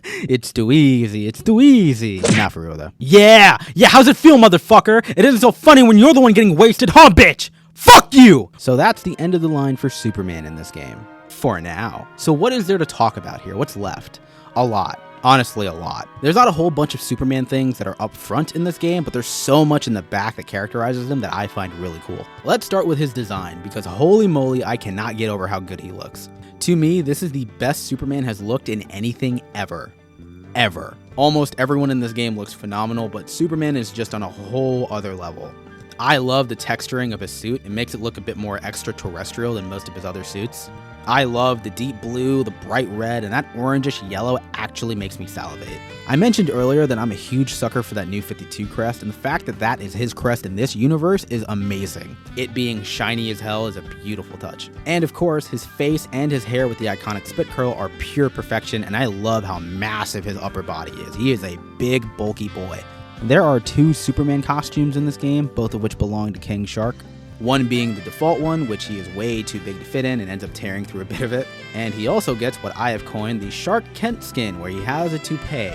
Speaker 1: it's too easy. It's too easy. Not for real, though. Yeah, how's it feel, motherfucker? It isn't so funny when you're the one getting wasted, huh, bitch? Fuck you! So that's the end of the line for Superman in this game. For now. So what is there to talk about here? What's left? A lot. Honestly, a lot. There's not a whole bunch of Superman things that are up front in this game, but there's so much in the back that characterizes him that I find really cool. Let's start with his design, because holy moly, I cannot get over how good he looks. To me, this is the best Superman has looked in anything ever. Ever. Almost everyone in this game looks phenomenal, but Superman is just on a whole other level. I love the texturing of his suit. It makes it look a bit more extraterrestrial than most of his other suits. I love the deep blue, the bright red, and that orangish yellow actually makes me salivate. I mentioned earlier that I'm a huge sucker for that new 52 crest, and the fact that that is his crest in this universe is amazing. It being shiny as hell is a beautiful touch. And of course, his face and his hair with the iconic spit curl are pure perfection, and I love how massive his upper body is. He is a big, bulky boy. There are 2 Superman costumes in this game, both of which belong to King Shark. One being the default one, which he is way too big to fit in and ends up tearing through a bit of it. And he also gets what I have coined the Shark Kent skin, where he has a toupee.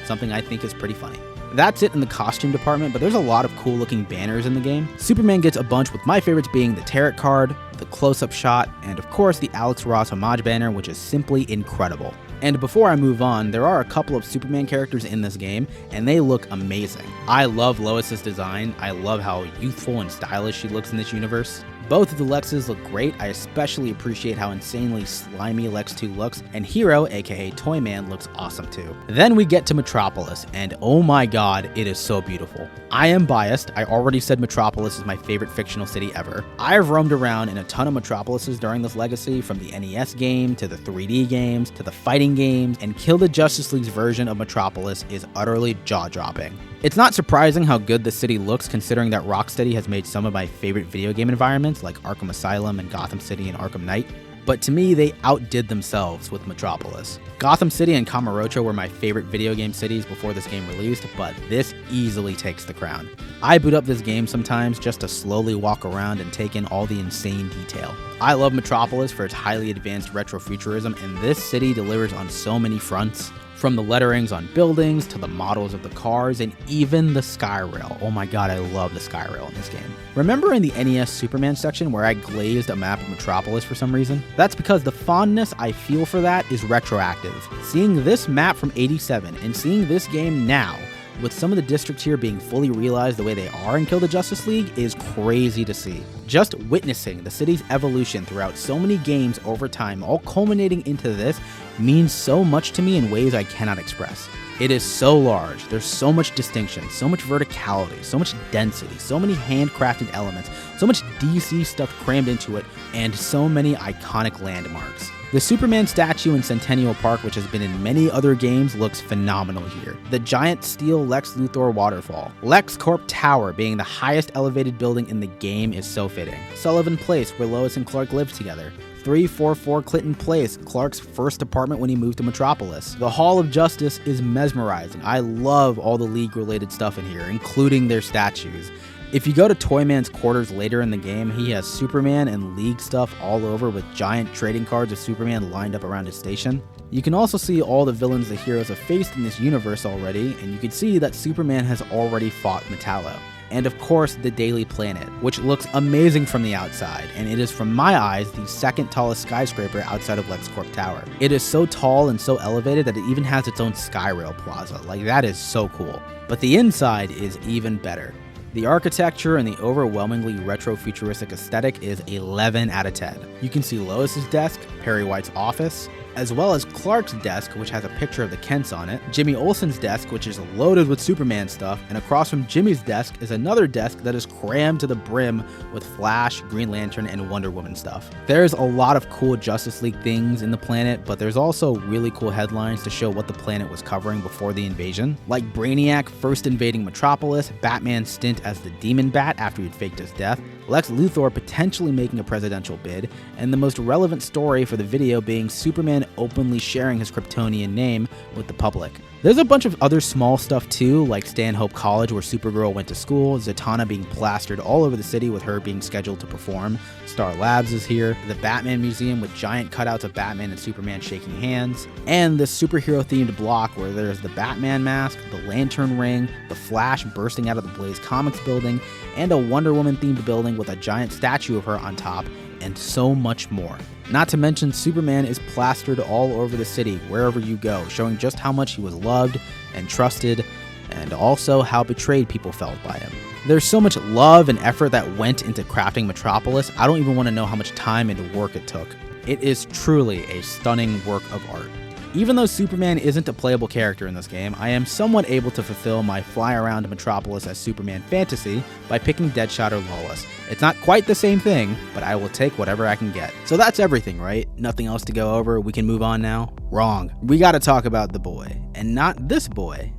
Speaker 1: Something I think is pretty funny. That's it in the costume department, but there's a lot of cool looking banners in the game. Superman gets a bunch, with my favorites being the tarot card, the close-up shot, and of course the Alex Ross homage banner, which is simply incredible. And before I move on, there are a couple of Superman characters in this game, and they look amazing. I love Lois's design. I love how youthful and stylish she looks in this universe. Both of the Lexes look great. I especially appreciate how insanely slimy Lex 2 looks, and Hero, aka Toyman, looks awesome too. Then we get to Metropolis, and oh my god, it is so beautiful. I am biased. I already said Metropolis is my favorite fictional city ever. I've roamed around in a ton of Metropolises during this legacy, from the NES game, to the 3D games, to the fighting games, and Kill the Justice League's version of Metropolis is utterly jaw-dropping. It's not surprising how good the city looks, considering that Rocksteady has made some of my favorite video game environments, games like Arkham Asylum and Gotham City and Arkham Knight, but to me, they outdid themselves with Metropolis. Gotham City and Kamurocho were my favorite video game cities before this game released, but this easily takes the crown. I boot up this game sometimes just to slowly walk around and take in all the insane detail. I love Metropolis for its highly advanced retrofuturism, and this city delivers on so many fronts. From the letterings on buildings, to the models of the cars, and even the Skyrail. Oh my god, I love the Skyrail in this game. Remember in the NES Superman section where I glazed a map of Metropolis for some reason? That's because the fondness I feel for that is retroactive. Seeing this map from '87 and seeing this game now, with some of the districts here being fully realized the way they are in Kill the Justice League, is crazy to see. Just witnessing the city's evolution throughout so many games over time, all culminating into this, means so much to me in ways I cannot express. It is so large, there's so much distinction, so much verticality, so much density, so many handcrafted elements, so much DC stuff crammed into it, and so many iconic landmarks. The Superman statue in Centennial Park, which has been in many other games, looks phenomenal here. The giant steel Lex Luthor waterfall. LexCorp Tower being the highest elevated building in the game is so fitting. Sullivan Place, where Lois and Clark live together. 344 Clinton Place, Clark's first apartment when he moved to Metropolis. The Hall of Justice is mesmerizing. I love all the League-related stuff in here, including their statues. If you go to Toyman's quarters later in the game, he has Superman and League stuff all over with giant trading cards of Superman lined up around his station. You can also see all the villains the heroes have faced in this universe already, and you can see that Superman has already fought Metallo. And of course, the Daily Planet, which looks amazing from the outside, and it is from my eyes the second tallest skyscraper outside of LexCorp Tower. It is so tall and so elevated that it even has its own Skyrail plaza. Like, that is so cool. But the inside is even better. The architecture and the overwhelmingly retro-futuristic aesthetic is 11 out of 10. You can see Lois's desk, Perry White's office, as well as Clark's desk, which has a picture of the Kents on it, Jimmy Olsen's desk, which is loaded with Superman stuff, and across from Jimmy's desk is another desk that is crammed to the brim with Flash, Green Lantern, and Wonder Woman stuff. There's a lot of cool Justice League things in the planet, but there's also really cool headlines to show what the planet was covering before the invasion, like Brainiac first invading Metropolis, Batman's stint as the Demon Bat after he'd faked his death, Lex Luthor potentially making a presidential bid, and the most relevant story for the video being Superman openly sharing his Kryptonian name with the public. There's a bunch of other small stuff too, like Stanhope College where Supergirl went to school, Zatanna being plastered all over the city with her being scheduled to perform, Star Labs is here, the Batman Museum with giant cutouts of Batman and Superman shaking hands, and the superhero themed block where there's the Batman mask, the Lantern Ring, the Flash bursting out of the Blaze Comics building, and a Wonder Woman themed building with a giant statue of her on top, and so much more. Not to mention, Superman is plastered all over the city, wherever you go, showing just how much he was loved and trusted, and also how betrayed people felt by him. There's so much love and effort that went into crafting Metropolis, I don't even want to know how much time and work it took. It is truly a stunning work of art. Even though Superman isn't a playable character in this game, I am somewhat able to fulfill my fly around Metropolis as Superman fantasy by picking Deadshot or Lois. It's not quite the same thing, but I will take whatever I can get. So that's everything, right? Nothing else to go over, we can move on now? Wrong. We gotta talk about the boy. And not this boy,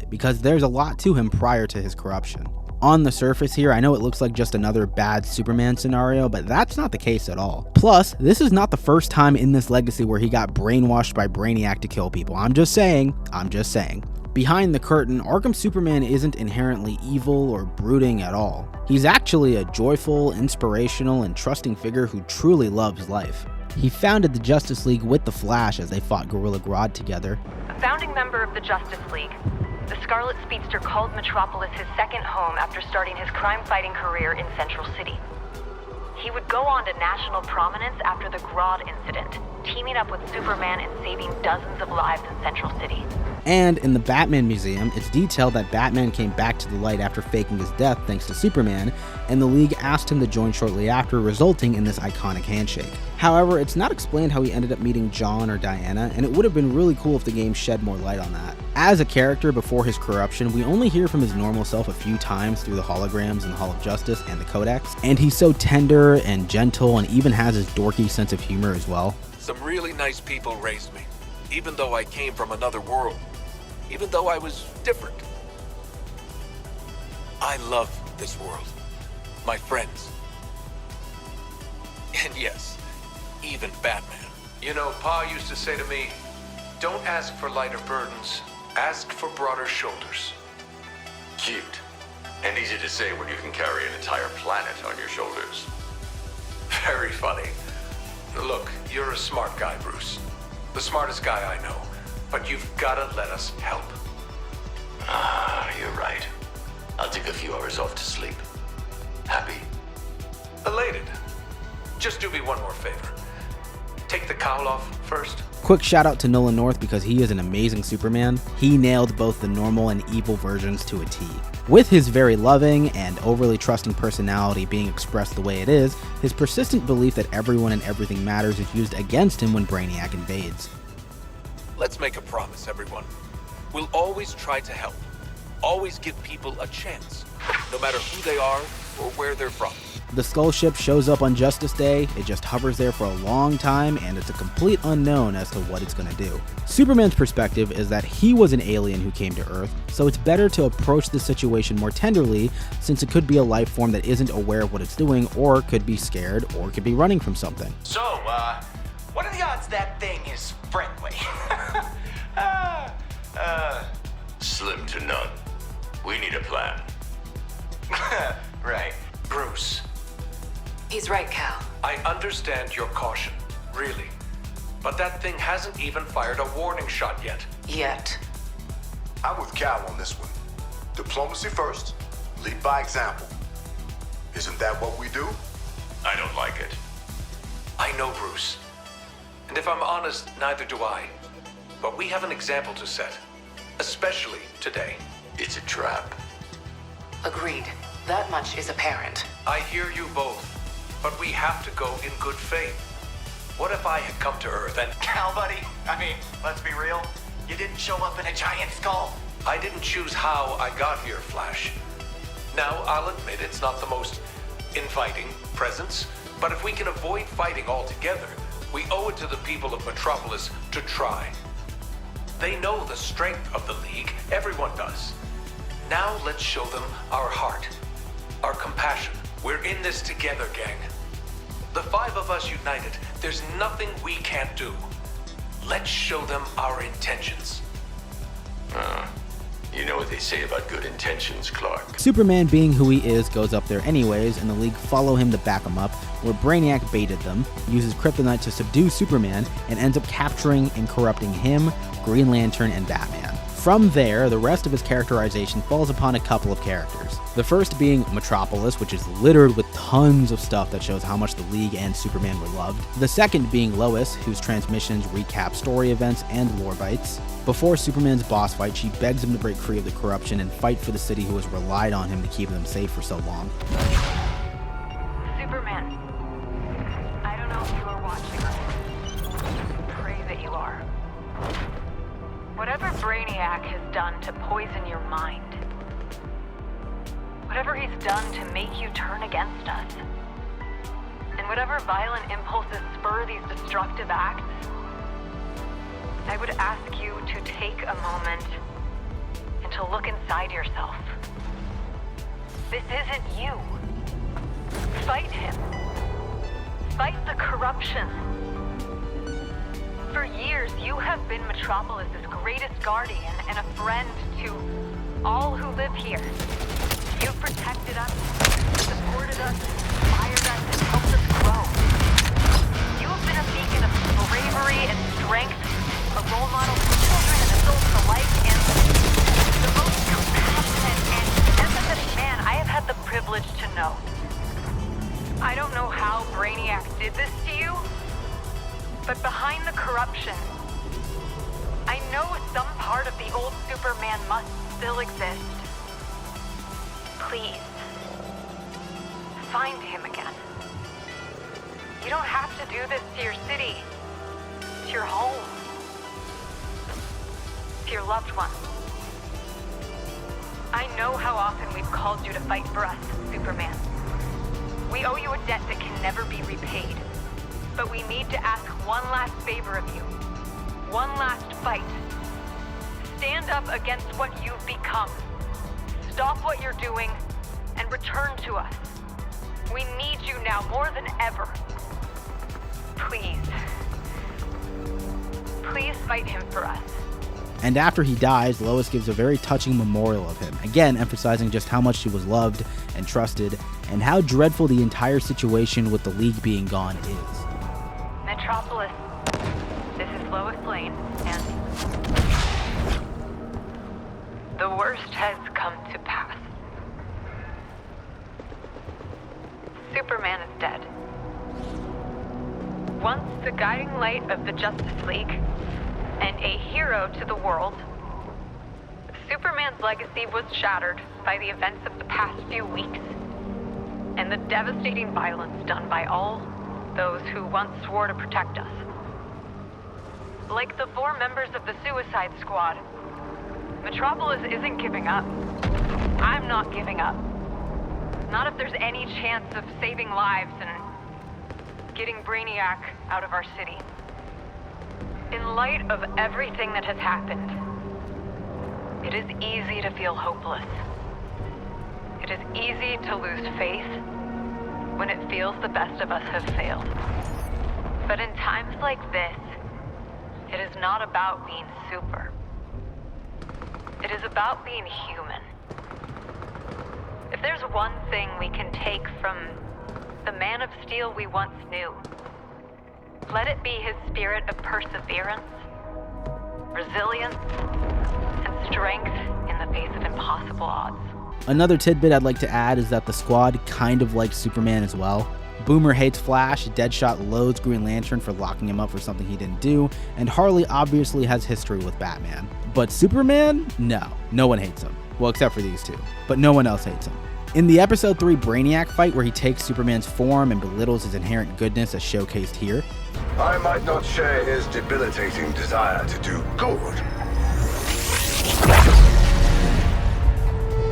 Speaker 1: because there's a lot to him prior to his corruption. On the surface here, I know it looks like just another bad Superman scenario, but that's not the case at all. Plus, this is not the first time in this legacy where he got brainwashed by Brainiac to kill people. I'm just saying. Behind the curtain, Arkham Superman isn't inherently evil or brooding at all. He's actually a joyful, inspirational, and trusting figure who truly loves life. He founded the Justice League with the Flash as they fought Gorilla Grodd together.
Speaker 11: A founding member of the Justice League, the Scarlet Speedster called Metropolis his second home after starting his crime-fighting career in Central City. He would go on to national prominence after the Grodd incident, teaming up with Superman and saving dozens of lives in Central City.
Speaker 1: And in the Batman Museum, it's detailed that Batman came back to the light after faking his death thanks to Superman, and the League asked him to join shortly after, resulting in this iconic handshake. However, it's not explained how he ended up meeting John or Diana, and it would have been really cool if the game shed more light on that. As a character before his corruption, we only hear from his normal self a few times through the holograms in the Hall of Justice and the Codex, and he's so tender and gentle and even has his dorky sense of humor as well.
Speaker 9: Some really nice people raised me, even though I came from another world, even though I was different. I love this world, my friends, And yes, even Batman. You know, Pa used to say to me, don't ask for lighter burdens, ask for broader shoulders.
Speaker 12: Cute. And easy to say when you can carry an entire planet on your shoulders.
Speaker 9: Very funny. Look, you're a smart guy, Bruce. The smartest guy I know. But you've gotta let us help.
Speaker 12: Ah, you're right. I'll take a few hours off to sleep. Happy?
Speaker 9: Elated. Just do me one more favor. Take the cowl off first.
Speaker 1: Quick shout out to Nolan North because he is an amazing Superman. He nailed both the normal and evil versions to a T. With his very loving and overly trusting personality being expressed the way it is, his persistent belief that everyone and everything matters is used against him when Brainiac invades.
Speaker 9: Let's make a promise, everyone. We'll always try to help. Always give people a chance, no matter who they are or where they're from.
Speaker 1: The Skull ship shows up on Justice Day, it just hovers there for a long time, and it's a complete unknown as to what it's going to do. Superman's perspective is that he was an alien who came to Earth, so it's better to approach the situation more tenderly, since it could be a life form that isn't aware of what it's doing, or could be scared, or could be running from something.
Speaker 13: So, what are the odds that thing is friendly?
Speaker 12: Slim to none. We need a plan.
Speaker 13: Right.
Speaker 9: Bruce.
Speaker 11: He's right, Cal.
Speaker 9: I understand your caution, really. But that thing hasn't even fired a warning shot yet.
Speaker 11: Yet.
Speaker 14: I'm with Cal on this one. Diplomacy first, lead by example. Isn't that what we do?
Speaker 12: I don't like it.
Speaker 9: I know, Bruce. And if I'm honest, neither do I. But we have an example to set. Especially today.
Speaker 12: It's a trap.
Speaker 11: Agreed. That much is apparent.
Speaker 9: I hear you both, but we have to go in good faith. What if I had come to Earth and...
Speaker 13: Cal, buddy, I mean, let's be real. You didn't show up in a giant skull.
Speaker 9: I didn't choose how I got here, Flash. Now, I'll admit it's not the most inviting presence, but if we can avoid fighting altogether, we owe it to the people of Metropolis to try. They know the strength of the League, everyone does. Now let's show them our heart. Our compassion. We're in this together, gang. The five of us united, there's nothing we can't do. Let's show them our intentions.
Speaker 12: You know what they say about good intentions, Clark.
Speaker 1: Superman, being who he is, goes up there anyways, and the League follow him to back him up, where Brainiac baited them, uses kryptonite to subdue Superman, and ends up capturing and corrupting him, Green Lantern, and Batman. From there, the rest of his characterization falls upon a couple of characters. The first being Metropolis, which is littered with tons of stuff that shows how much the League and Superman were loved. The second being Lois, whose transmissions recap story events and lore bites. Before Superman's boss fight, she begs him to break free of the corruption and fight for the city who has relied on him to keep them safe for so long.
Speaker 11: Superman. I don't know if you are watching. Pray that you are. Whatever Brainiac has done to poison your mind, whatever he's done to make you turn against us, and whatever violent impulses spur these destructive acts, I would ask you to take a moment and to look inside yourself. This isn't you. Fight him. Fight the corruption. For years, you have been Metropolis's greatest guardian and a friend to all who live here. You've protected us, supported us, inspired us, and helped us grow. You have been a beacon of bravery and strength, a role model for children and adults alike, and the most compassionate and empathetic man I have had the privilege to know. I don't know how Brainiac did this to you, but behind the corruption, I know some part of the old Superman must still exist. Please, find him again. You don't have to do this to your city, to your home, to your loved ones. I know how often we've called you to fight for us, Superman. We owe you a debt that can never be repaid. But we need to ask one last favor of you. One last fight. Stand up against what you've become. Stop what you're doing and return to us. We need you now more than ever. Please. Please fight him for us.
Speaker 1: And after he dies, Lois gives a very touching memorial of him, again emphasizing just how much she was loved and trusted, and how dreadful the entire situation with the League being gone is.
Speaker 11: Metropolis, this is Lois Lane, and the worst has come to pass. Superman is dead. Once the guiding light of the Justice League, and a hero to the world, Superman's legacy was shattered by the events of the past few weeks, and the devastating violence done by all those who once swore to protect us. Like the 4 members of the Suicide Squad, Metropolis isn't giving up. I'm not giving up. Not if there's any chance of saving lives and getting Brainiac out of our city. In light of everything that has happened, it is easy to feel hopeless. It is easy to lose faith when it feels the best of us have failed. But in times like this, it is not about being super. It is about being human. If there's one thing we can take from the Man of Steel we once knew, let it be his spirit of perseverance, resilience, and strength in the face of impossible odds.
Speaker 1: Another tidbit I'd like to add is that the Squad kind of likes Superman as well. Boomer hates Flash, Deadshot loathes Green Lantern for locking him up for something he didn't do, and Harley obviously has history with Batman. But Superman? No one hates him. Well, except for these two. But no one else hates him. In the episode 3 Brainiac fight, where he takes Superman's form and belittles his inherent goodness as showcased here,
Speaker 14: I might not share his debilitating desire to do good,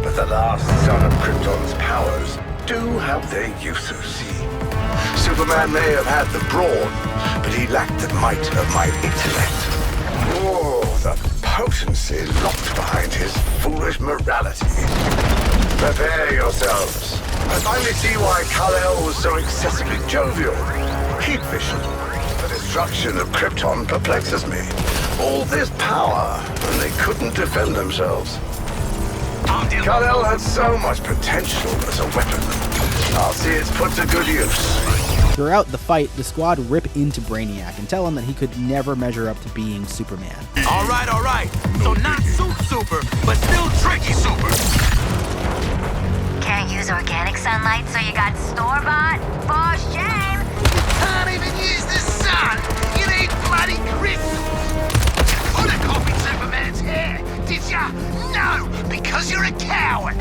Speaker 14: but the last son of Krypton's powers do have their uses. Superman may have had the brawn, but he lacked the might of my intellect. Oh, the potency locked behind his foolish morality. Prepare yourselves. I finally see why Kal-El was so excessively jovial. Heat vision. The destruction of Krypton perplexes me. All this power, and they couldn't defend themselves. Kal-El had so much potential as a weapon. I'll see it's put to good use.
Speaker 1: Throughout the fight, the Squad rip into Brainiac and tell him that he could never measure up to being Superman.
Speaker 13: All right. So not super, but still tricky super.
Speaker 10: Can't use organic sunlight, so you got store-bought? For shame!
Speaker 13: Can't even use the sun! You need bloody crystals! Could have copied Superman's hair, did ya? No, because you're a coward!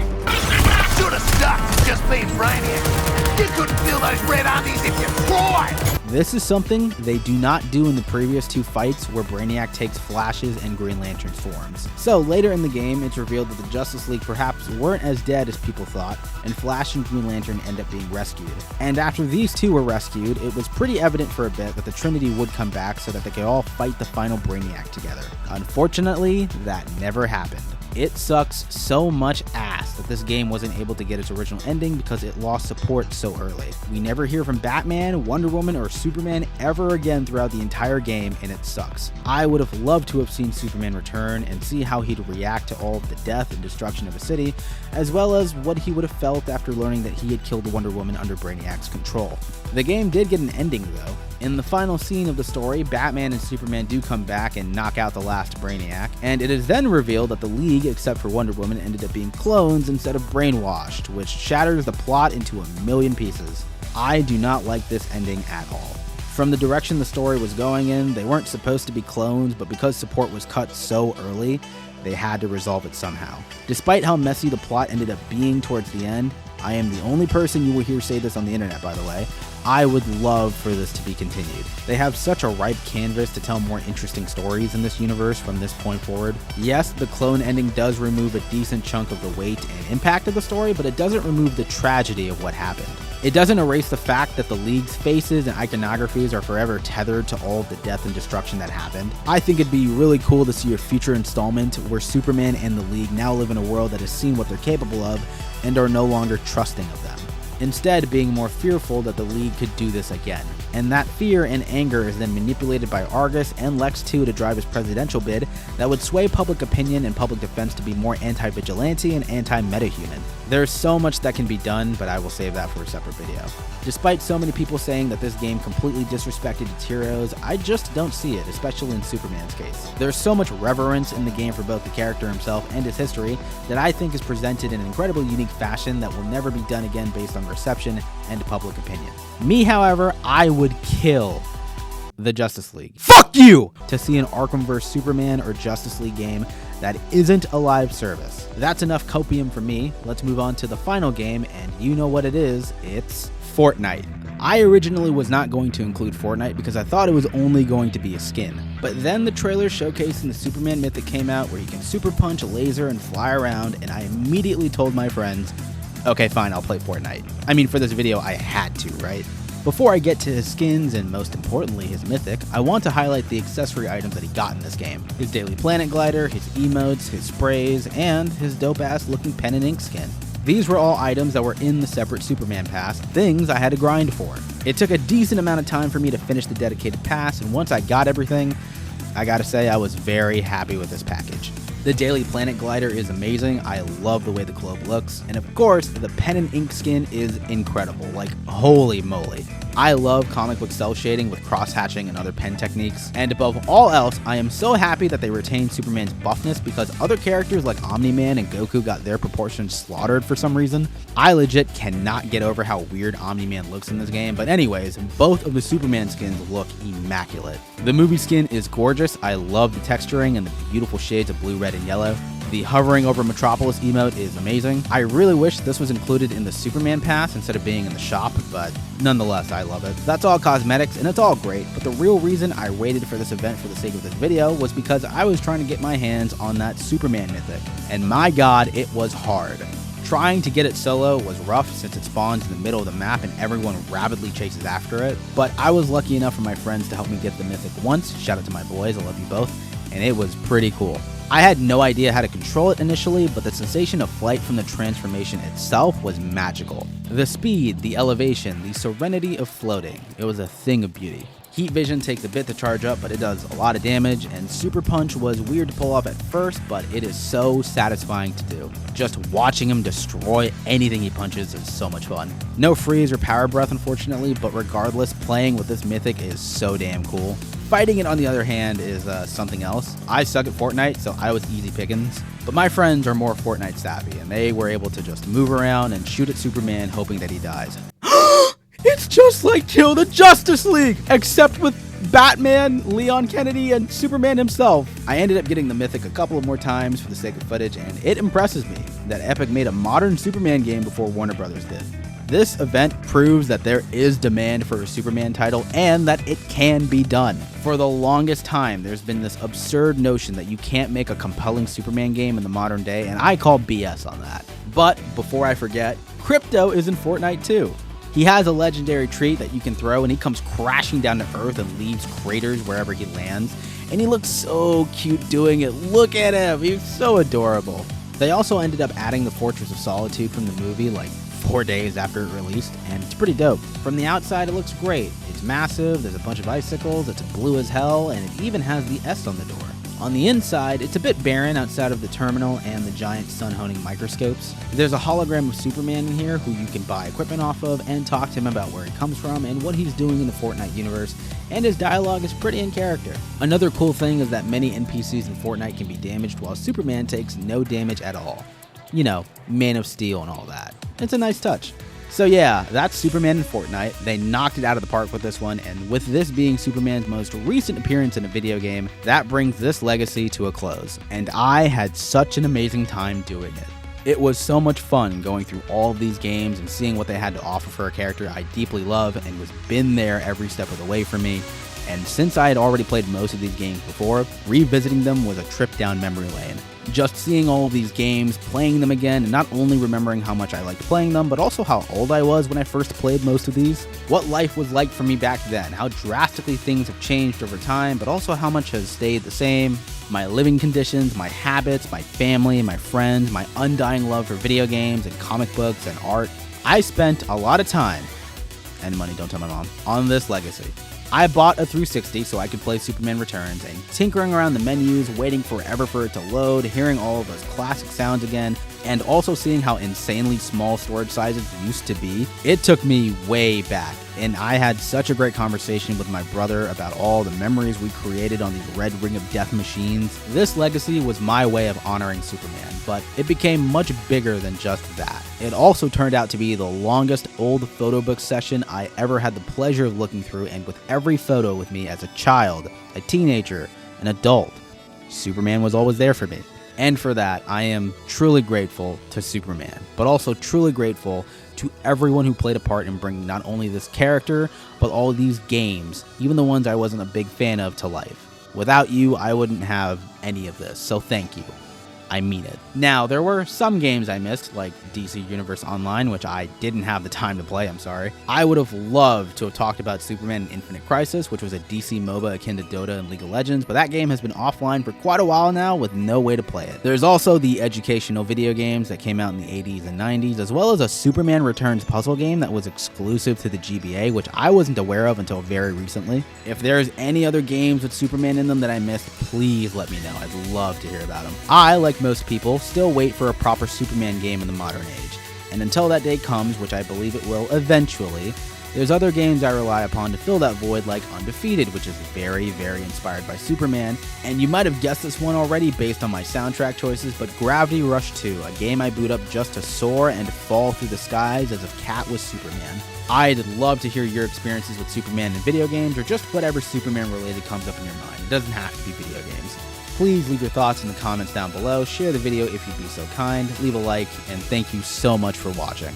Speaker 13: Should have stuck to just being Brainiac. You couldn't feel those red undies if you tried!
Speaker 1: This is something they do not do in the previous 2 fights where Brainiac takes Flash's and Green Lantern's forms. So later in the game, it's revealed that the Justice League perhaps weren't as dead as people thought, and Flash and Green Lantern end up being rescued. And after these 2 were rescued, it was pretty evident for a bit that the Trinity would come back so that they could all fight the final Brainiac together. Unfortunately, that never happened. It sucks so much ass that this game wasn't able to get its original ending because it lost support so early. We never hear from Batman, Wonder Woman, or Superman ever again throughout the entire game, and it sucks. I would have loved to have seen Superman return and see how he'd react to all of the death and destruction of a city, as well as what he would have felt after learning that he had killed Wonder Woman under Brainiac's control. The game did get an ending though. In the final scene of the story, Batman and Superman do come back and knock out the last Brainiac, and it is then revealed that the League, except for Wonder Woman, ended up being clones instead of brainwashed, which shatters the plot into a million pieces. I do not like this ending at all. From the direction the story was going in, they weren't supposed to be clones, but because support was cut so early, they had to resolve it somehow. Despite how messy the plot ended up being towards the end, I am the only person you will hear say this on the internet, by the way. I would love for this to be continued. They have such a ripe canvas to tell more interesting stories in this universe from this point forward. Yes, the clone ending does remove a decent chunk of the weight and impact of the story, but it doesn't remove the tragedy of what happened. It doesn't erase the fact that the League's faces and iconographies are forever tethered to all of the death and destruction that happened. I think it'd be really cool to see a future installment where Superman and the League now live in a world that has seen what they're capable of and are no longer trusting of them. instead being more fearful that the League could do this again. And that fear and anger is then manipulated by Argus and Lex 2 to drive his presidential bid that would sway public opinion and public defense to be more anti-vigilante and anti-metahuman. There's so much that can be done, but I will save that for a separate video. Despite so many people saying that this game completely disrespected its heroes, I just don't see it, especially in Superman's case. There's so much reverence in the game for both the character himself and his history that I think is presented in an incredibly unique fashion that will never be done again based on reception and public opinion. Me, however, I would kill the Justice League. Fuck you! To see an Arkham vs. Superman or Justice League game that isn't a live service. That's enough copium for me. Let's move on to the final game, and you know what it is. It's Fortnite. I originally was not going to include Fortnite because I thought it was only going to be a skin. But then the trailer showcasing the Superman mythic came out where you can super punch, laser, and fly around, and I immediately told my friends, okay, fine, I'll play Fortnite. I mean, for this video, I had to, right? Before I get to his skins and most importantly his mythic, I want to highlight the accessory items that he got in this game. His Daily Planet glider, his emotes, his sprays, and his dope ass looking pen and ink skin. These were all items that were in the separate Superman pass, things I had to grind for. It took a decent amount of time for me to finish the dedicated pass, and once I got everything, I gotta say I was very happy with this package. The Daily Planet glider is amazing, I love the way the globe looks, and of course, the pen and ink skin is incredible, like holy moly. I love comic book cell shading with cross-hatching and other pen techniques, and above all else, I am so happy that they retained Superman's buffness because other characters like Omni-Man and Goku got their proportions slaughtered for some reason. I legit cannot get over how weird Omni-Man looks in this game, but anyways, both of the Superman skins look immaculate. The movie skin is gorgeous, I love the texturing and the beautiful shades of blue, red, and yellow. The hovering over Metropolis emote is amazing. I really wish this was included in the Superman pass instead of being in the shop, but nonetheless, I love it. That's all cosmetics, and it's all great, but the real reason I waited for this event for the sake of this video was because I was trying to get my hands on that Superman mythic, and my god, it was hard. Trying to get it solo was rough since it spawns in the middle of the map and everyone rapidly chases after it, but I was lucky enough for my friends to help me get the mythic once. Shout out to my boys, I love you both, and it was pretty cool. I had no idea how to control it initially, but the sensation of flight from the transformation itself was magical. The speed, the elevation, the serenity of floating, it was a thing of beauty. Heat Vision takes a bit to charge up, but it does a lot of damage, and Super Punch was weird to pull off at first, but it is so satisfying to do. Just watching him destroy anything he punches is so much fun. No freeze or power breath unfortunately, but regardless, playing with this mythic is so damn cool. Fighting it on the other hand is something else. I suck at Fortnite, so I was easy pickings, but my friends are more Fortnite savvy, and they were able to just move around and shoot at Superman hoping that he dies. It's just like Kill the Justice League, except with Batman, Leon Kennedy, and Superman himself. I ended up getting the mythic a couple of more times for the sake of footage, and it impresses me that Epic made a modern Superman game before Warner Brothers did. This event proves that there is demand for a Superman title and that it can be done. For the longest time, there's been this absurd notion that you can't make a compelling Superman game in the modern day, and I call BS on that. But before I forget, Crypto is in Fortnite too. He has a legendary trait that you can throw and he comes crashing down to Earth and leaves craters wherever he lands. And he looks so cute doing it. Look at him, he's so adorable. They also ended up adding the Fortress of Solitude from the movie like 4 days after it released, and it's pretty dope. From the outside, it looks great. It's massive, there's a bunch of icicles, it's blue as hell, and it even has the S on the door. On the inside, it's a bit barren outside of the terminal and the giant sun-honing microscopes. There's a hologram of Superman in here who you can buy equipment off of and talk to him about where he comes from and what he's doing in the Fortnite universe, and his dialogue is pretty in character. Another cool thing is that many NPCs in Fortnite can be damaged while Superman takes no damage at all. You know, Man of Steel and all that. It's a nice touch. So yeah, that's Superman in Fortnite. They knocked it out of the park with this one, and with this being Superman's most recent appearance in a video game, that brings this legacy to a close. And I had such an amazing time doing it. It was so much fun going through all of these games and seeing what they had to offer for a character I deeply love and was been there every step of the way for me. And since I had already played most of these games before, revisiting them was a trip down memory lane. Just seeing all of these games, playing them again, and not only remembering how much I liked playing them, but also how old I was when I first played most of these. What life was like for me back then, how drastically things have changed over time, but also how much has stayed the same. My living conditions, my habits, my family, my friends, my undying love for video games and comic books and art. I spent a lot of time, and money, don't tell my mom, on this legacy. I bought a 360 so I could play Superman Returns, and tinkering around the menus, waiting forever for it to load, hearing all of those classic sounds again, and also seeing how insanely small storage sizes used to be, it took me way back. And I had such a great conversation with my brother about all the memories we created on these Red Ring of Death machines. This legacy was my way of honoring Superman, but it became much bigger than just that. It also turned out to be the longest old photo book session I ever had the pleasure of looking through, and with every photo with me as a child, a teenager, an adult, Superman was always there for me. And for that, I am truly grateful to Superman, but also truly grateful to everyone who played a part in bringing not only this character, but all of these games, even the ones I wasn't a big fan of, to life. Without you, I wouldn't have any of this, so thank you. I mean it. Now, there were some games I missed, like DC Universe Online, which I didn't have the time to play, I'm sorry. I would have loved to have talked about Superman Infinite Crisis, which was a DC MOBA akin to Dota and League of Legends, but that game has been offline for quite a while now with no way to play it. There's also the educational video games that came out in the 80s and 90s, as well as a Superman Returns puzzle game that was exclusive to the GBA, which I wasn't aware of until very recently. If there's any other games with Superman in them that I missed, please let me know. I'd love to hear about them. I, like most people, still wait for a proper Superman game in the modern age. And until that day comes, which I believe it will eventually, there's other games I rely upon to fill that void, like Undefeated, which is very, very inspired by Superman. And you might have guessed this one already based on my soundtrack choices, but Gravity Rush 2, a game I boot up just to soar and fall through the skies as if Cat was Superman. I'd love to hear your experiences with Superman in video games, or just whatever Superman related comes up in your mind. It doesn't have to be video games. Please leave your thoughts in the comments down below, share the video if you'd be so kind, leave a like, and thank you so much for watching.